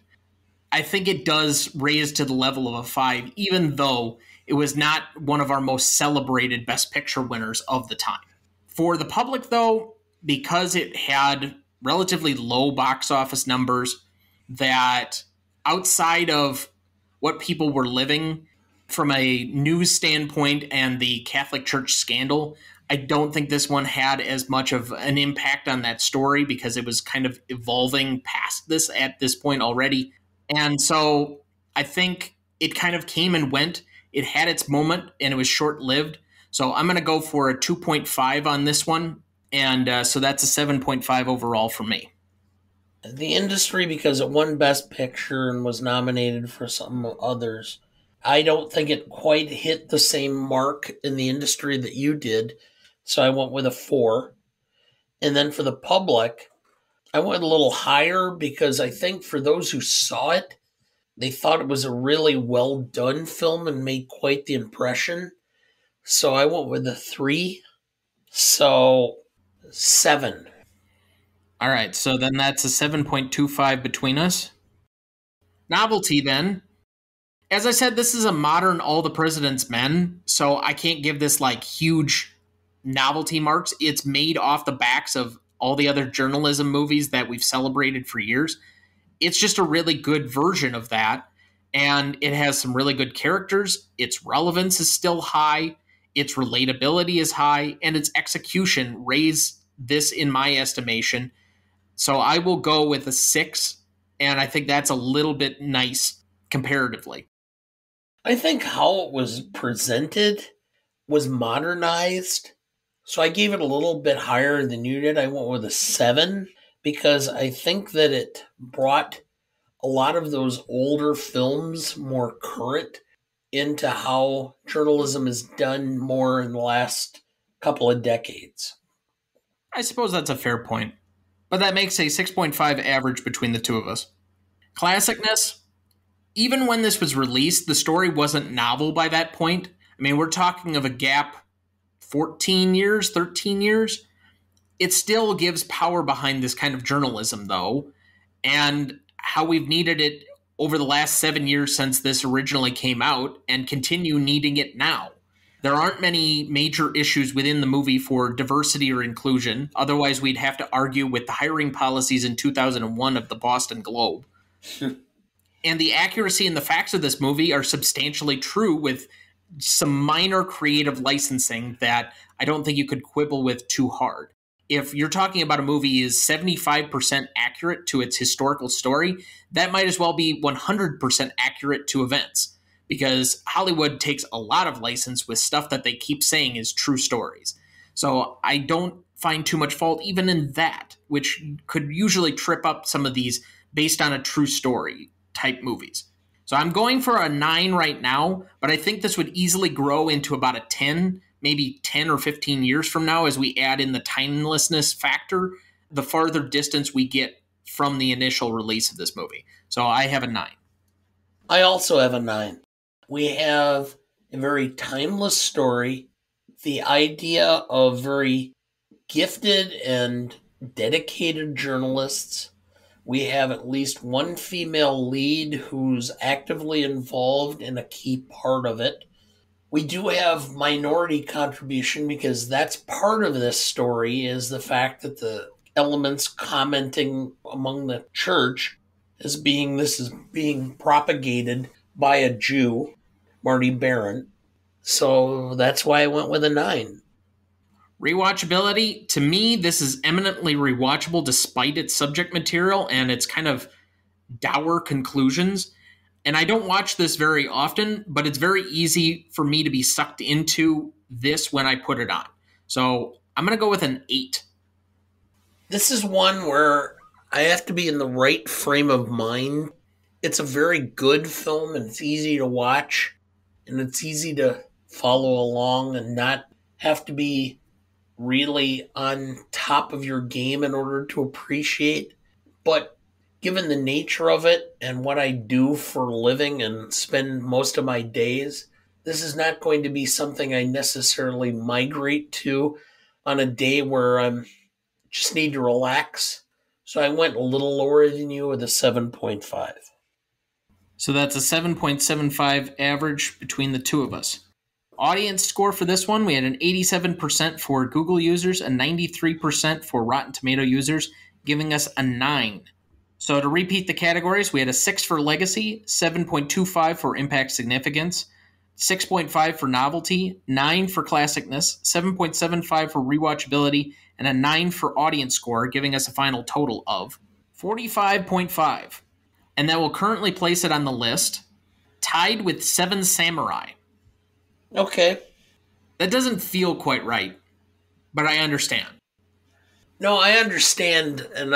I think it does raise to the level of a 5, even though it was not one of our most celebrated Best Picture winners of the time. For the public, though, because it had relatively low box office numbers that outside of what people were living from a news standpoint and the Catholic Church scandal, I don't think this one had as much of an impact on that story because it was kind of evolving past this at this point already. And so I think it kind of came and went. It had its moment and it was short-lived. So I'm going to go for a 2.5 on this one. And so that's a 7.5 overall for me. The industry, because it won Best Picture and was nominated for some others, I don't think it quite hit the same mark in the industry that you did. So I went with a 4. And then for the public, I went a little higher because I think for those who saw it, they thought it was a really well done film and made quite the impression. So I went with a 3. So 7. All right, so then that's a 7.25 between us. Novelty, then. As I said, this is a modern All the President's Men, so I can't give this like huge novelty marks. It's made off the backs of all the other journalism movies that we've celebrated for years. It's just a really good version of that, and it has some really good characters. Its relevance is still high, its relatability is high, and its execution raised this in my estimation. So I will go with a 6, and I think that's a little bit nice comparatively. I think how it was presented was modernized. So I gave it a little bit higher than you did. I went with a 7 because I think that it brought a lot of those older films more current into how journalism is done more in the last couple of decades. I suppose that's a fair point. But that makes a 6.5 average between the two of us. Classicness, even when this was released, the story wasn't novel by that point. I mean, we're talking of a gap 14 years, 13 years. It still gives power behind this kind of journalism, though, and how we've needed it over the last 7 years since this originally came out and continue needing it now. There aren't many major issues within the movie for diversity or inclusion. Otherwise, we'd have to argue with the hiring policies in 2001 of the Boston Globe. And the accuracy and the facts of this movie are substantially true with some minor creative licensing that I don't think you could quibble with too hard. If you're talking about a movie is 75% accurate to its historical story, that might as well be 100% accurate to events, because Hollywood takes a lot of license with stuff that they keep saying is true stories. So I don't find too much fault even in that, which could usually trip up some of these based on a true story type movies. So I'm going for a 9 right now, but I think this would easily grow into about a 10, maybe 10 or 15 years from now as we add in the timelessness factor, the farther distance we get from the initial release of this movie. So I have a 9. I also have a 9. We have a very timeless story. The idea of very gifted and dedicated journalists. We have at least one female lead who's actively involved in a key part of it. We do have minority contribution because that's part of this story, is the fact that the elements commenting among the church this is being propagated by a Jew, Marty Baron. So that's why I went with a 9. Rewatchability, to me, this is eminently rewatchable despite its subject material and its kind of dour conclusions. And I don't watch this very often, but it's very easy for me to be sucked into this when I put it on. So I'm going to go with an 8. This is one where I have to be in the right frame of mind. It's a very good film, and it's easy to watch, and it's easy to follow along and not have to be really on top of your game in order to appreciate. But given the nature of it and what I do for a living and spend most of my days, this is not going to be something I necessarily migrate to on a day where I just need to relax. So I went a little lower than you with a 7.5. So that's a 7.75 average between the two of us. Audience score for this one, we had an 87% for Google users, a 93% for Rotten Tomato users, giving us a 9. So to repeat the categories, we had a 6 for legacy, 7.25 for impact significance, 6.5 for novelty, 9 for classicness, 7.75 for rewatchability, and a 9 for audience score, giving us a final total of 45.5. And that will currently place it on the list, tied with Seven Samurai. Okay. That doesn't feel quite right, but I understand. No, I understand, and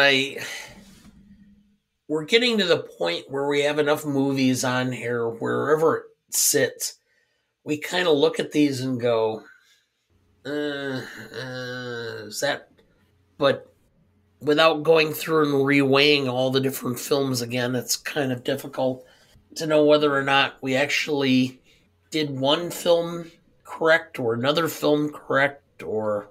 we're getting to the point where we have enough movies on here, wherever it sits, we kind of look at these and go, is that... But without going through and reweighing all the different films again, it's kind of difficult to know whether or not we actually did one film correct or another film correct, or...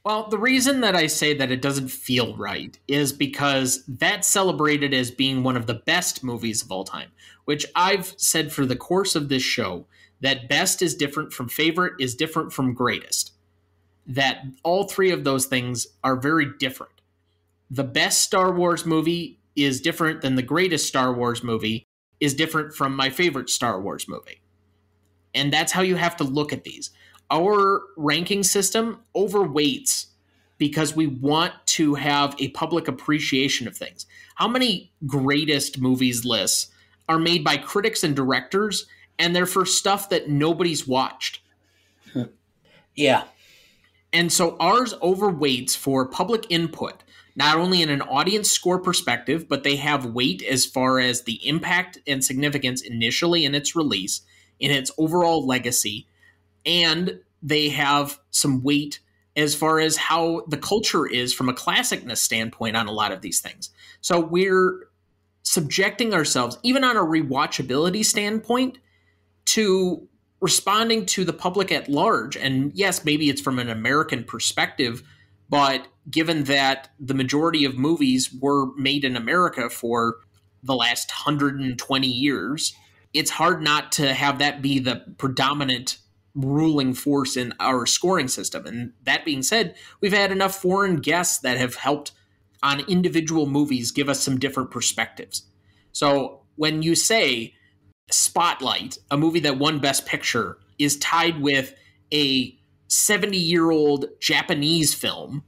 Well, the reason that I say that it doesn't feel right is because that's celebrated as being one of the best movies of all time, which I've said for the course of this show, that best is different from favorite is different from greatest. That all three of those things are very different. The best Star Wars movie is different than the greatest Star Wars movie is different from my favorite Star Wars movie. And that's how you have to look at these. Our ranking system overweights because we want to have a public appreciation of things. How many greatest movies lists are made by critics and directors, and they're for stuff that nobody's watched? Yeah. And so ours overweights for public input, not only in an audience score perspective, but they have weight as far as the impact and significance initially in its release, in its overall legacy, and they have some weight as far as how the culture is from a classicness standpoint on a lot of these things. So we're subjecting ourselves, even on a rewatchability standpoint, to responding to the public at large. And yes, maybe it's from an American perspective, but given that the majority of movies were made in America for the last 120 years, it's hard not to have that be the predominant ruling force in our scoring system. And that being said, we've had enough foreign guests that have helped on individual movies give us some different perspectives. So when you say Spotlight, a movie that won Best Picture, is tied with a 70-year-old Japanese film,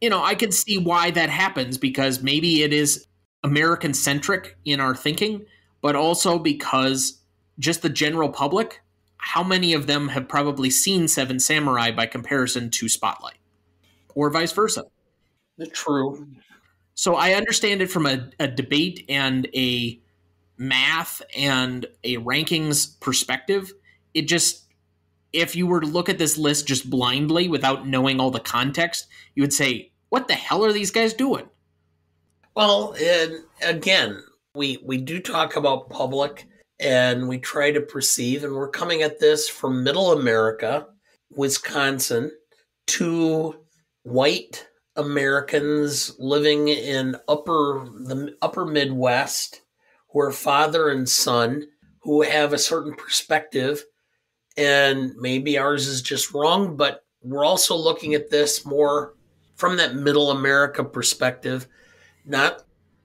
I could see why that happens, because maybe it is American-centric in our thinking, but also because just the general public, how many of them have probably seen Seven Samurai by comparison to Spotlight? Or vice versa. True. So I understand it from a debate and a math and a rankings perspective. It just, if you were to look at this list just blindly without knowing all the context, you would say, what the hell are these guys doing? Well, and again, we do talk about public, and we try to perceive, and we're coming at this from Middle America, Wisconsin, to white Americans living in the upper Midwest, who are father and son, who have a certain perspective, and maybe ours is just wrong, but we're also looking at this more from that Middle America perspective, not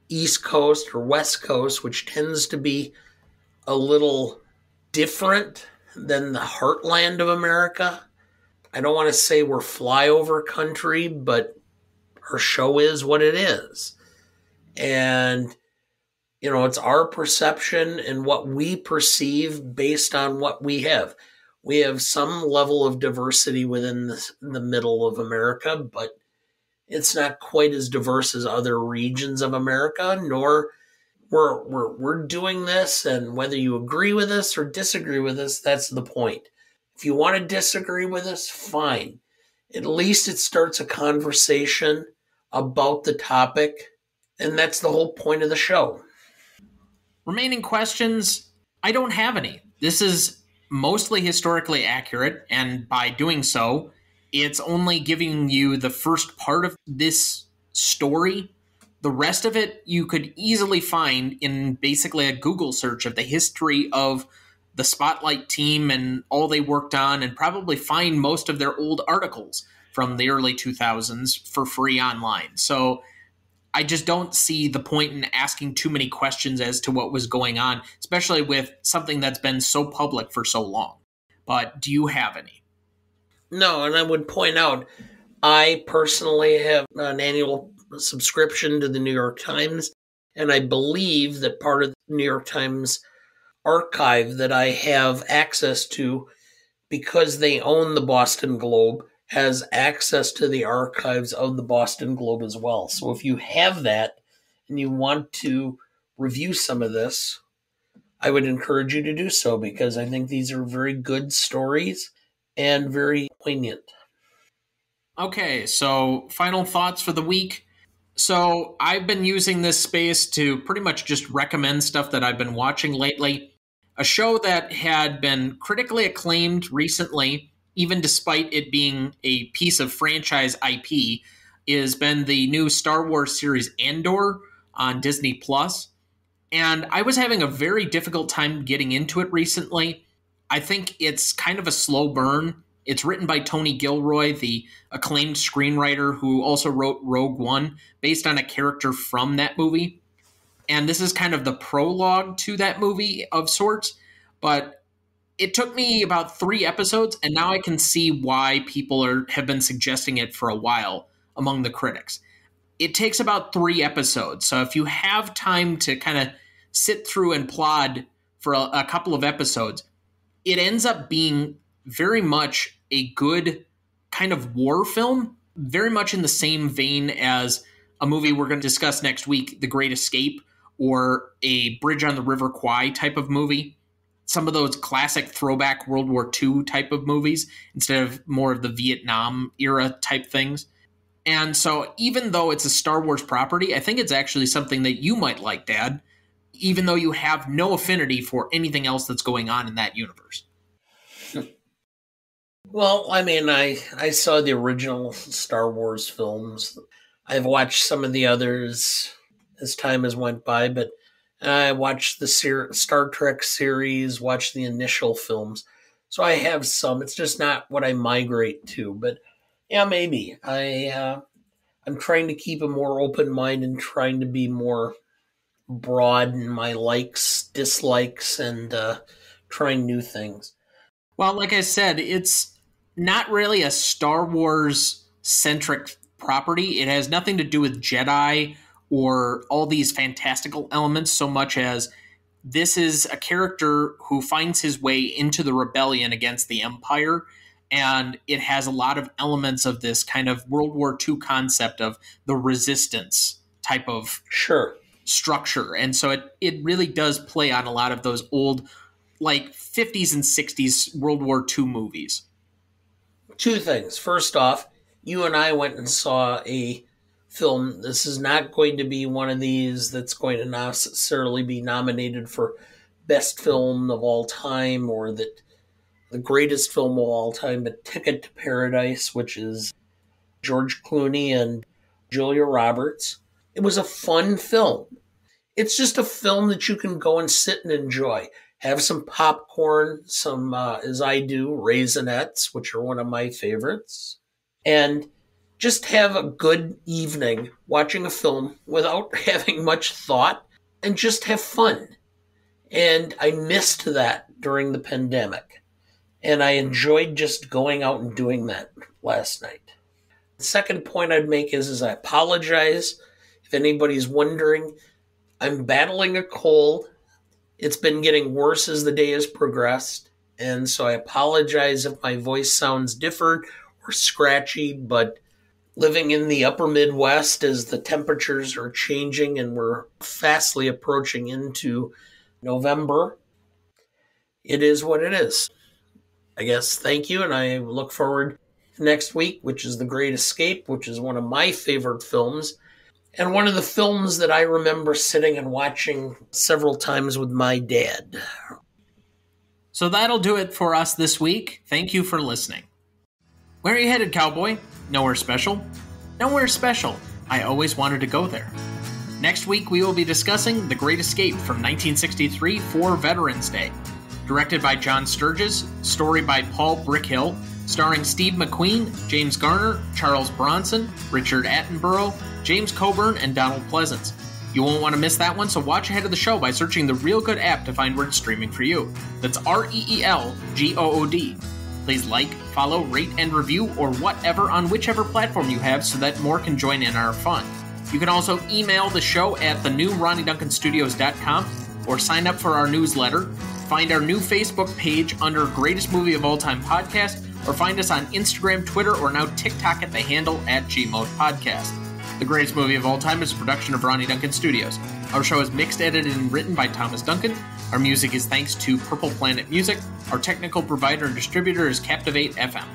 East Coast or West Coast, which tends to be a little different than the heartland of America. I don't want to say we're flyover country, but our show is what it is. And, it's our perception and what we perceive based on what we have. We have some level of diversity within the middle of America, but it's not quite as diverse as other regions of America, nor we're doing this, and whether you agree with us or disagree with us, that's the point. If you want to disagree with us, fine. At least it starts a conversation about the topic, and that's the whole point of the show. Remaining questions, I don't have any. This is mostly historically accurate, and by doing so, it's only giving you the first part of this story. The rest of it you could easily find in basically a Google search of the history of the Spotlight team and all they worked on, and probably find most of their old articles from the early 2000s for free online. So I just don't see the point in asking too many questions as to what was going on, especially with something that's been so public for so long. But do you have any? No, and I would point out, I personally have an annual subscription to the New York Times, and I believe that part of the New York Times archive that I have access to, because they own the Boston Globe, has access to the archives of the Boston Globe as well. So if you have that and you want to review some of this, I would encourage you to do so, because I think these are very good stories and very poignant. Okay, so final thoughts for the week. So I've been using this space to pretty much just recommend stuff that I've been watching lately. A show that had been critically acclaimed recently, even despite it being a piece of franchise IP, has been the new Star Wars series Andor on Disney+. And I was having a very difficult time getting into it recently. I think it's kind of a slow burn. It's written by Tony Gilroy, the acclaimed screenwriter who also wrote Rogue One, based on a character from that movie. And this is kind of the prologue to that movie of sorts. But it took me about 3 episodes, and now I can see why people have been suggesting it for a while among the critics. It takes about 3 episodes. So if you have time to kind of sit through and plod for a couple of episodes, it ends up being very much a good kind of war film, very much in the same vein as a movie we're going to discuss next week, The Great Escape, or a Bridge on the River Kwai type of movie. Some of those classic throwback World War II type of movies instead of more of the Vietnam era type things. And so even though it's a Star Wars property, I think it's actually something that you might like, Dad, even though you have no affinity for anything else that's going on in that universe. Well, I mean, I saw the original Star Wars films. I've watched some of the others as time has went by, but I watched the Star Trek series, watched the initial films. So I have some. It's just not what I migrate to. But yeah, maybe. I'm trying to keep a more open mind and trying to be more broaden my likes, dislikes, and trying new things. Well, like I said, it's not really a Star Wars-centric property. It has nothing to do with Jedi or all these fantastical elements so much as this is a character who finds his way into the rebellion against the Empire, and it has a lot of elements of this kind of World War II concept of the resistance type of structure. And so it really does play on a lot of those old, like 50s and 60s World War II movies. Two things. First off, you and I went and saw a film. This is not going to be one of these that's going to necessarily be nominated for best film of all time or that the greatest film of all time, but Ticket to Paradise, which is George Clooney and Julia Roberts. It was a fun film. It's just a film that you can go and sit and enjoy. Have some popcorn, some, as I do, Rezendes, which are one of my favorites, and just have a good evening watching a film without having much thought and just have fun. And I missed that during the pandemic. And I enjoyed just going out and doing that last night. The second point I'd make is I apologize. If anybody's wondering, I'm battling a cold. It's been getting worse as the day has progressed. And so I apologize if my voice sounds different or scratchy, but living in the upper Midwest as the temperatures are changing and we're fastly approaching into November, it is what it is. I guess thank you, and I look forward to next week, which is The Great Escape, which is one of my favorite films, and one of the films that I remember sitting and watching several times with my dad. So that'll do it for us this week. Thank you for listening. Where are you headed, cowboy? Nowhere special? Nowhere special. I always wanted to go there. Next week, we will be discussing The Great Escape from 1963 for Veterans Day. Directed by John Sturges, story by Paul Brickhill, starring Steve McQueen, James Garner, Charles Bronson, Richard Attenborough, James Coburn, and Donald Pleasance. You won't want to miss that one, so watch ahead of the show by searching the Real Good app to find where it's streaming for you. That's REELGOOD. Please like, follow, rate, and review, or whatever on whichever platform you have so that more can join in our fun. You can also email the show at thenewRonnieDuncanStudios.com or sign up for our newsletter, find our new Facebook page under Greatest Movie of All Time Podcast, or find us on Instagram, Twitter, or now TikTok at the handle @GModePodcast. The Greatest Movie of All Time is a production of Ronnie Duncan Studios. Our show is mixed, edited, and written by Thomas Duncan. Our music is thanks to Purple Planet Music. Our technical provider and distributor is Captivate FM.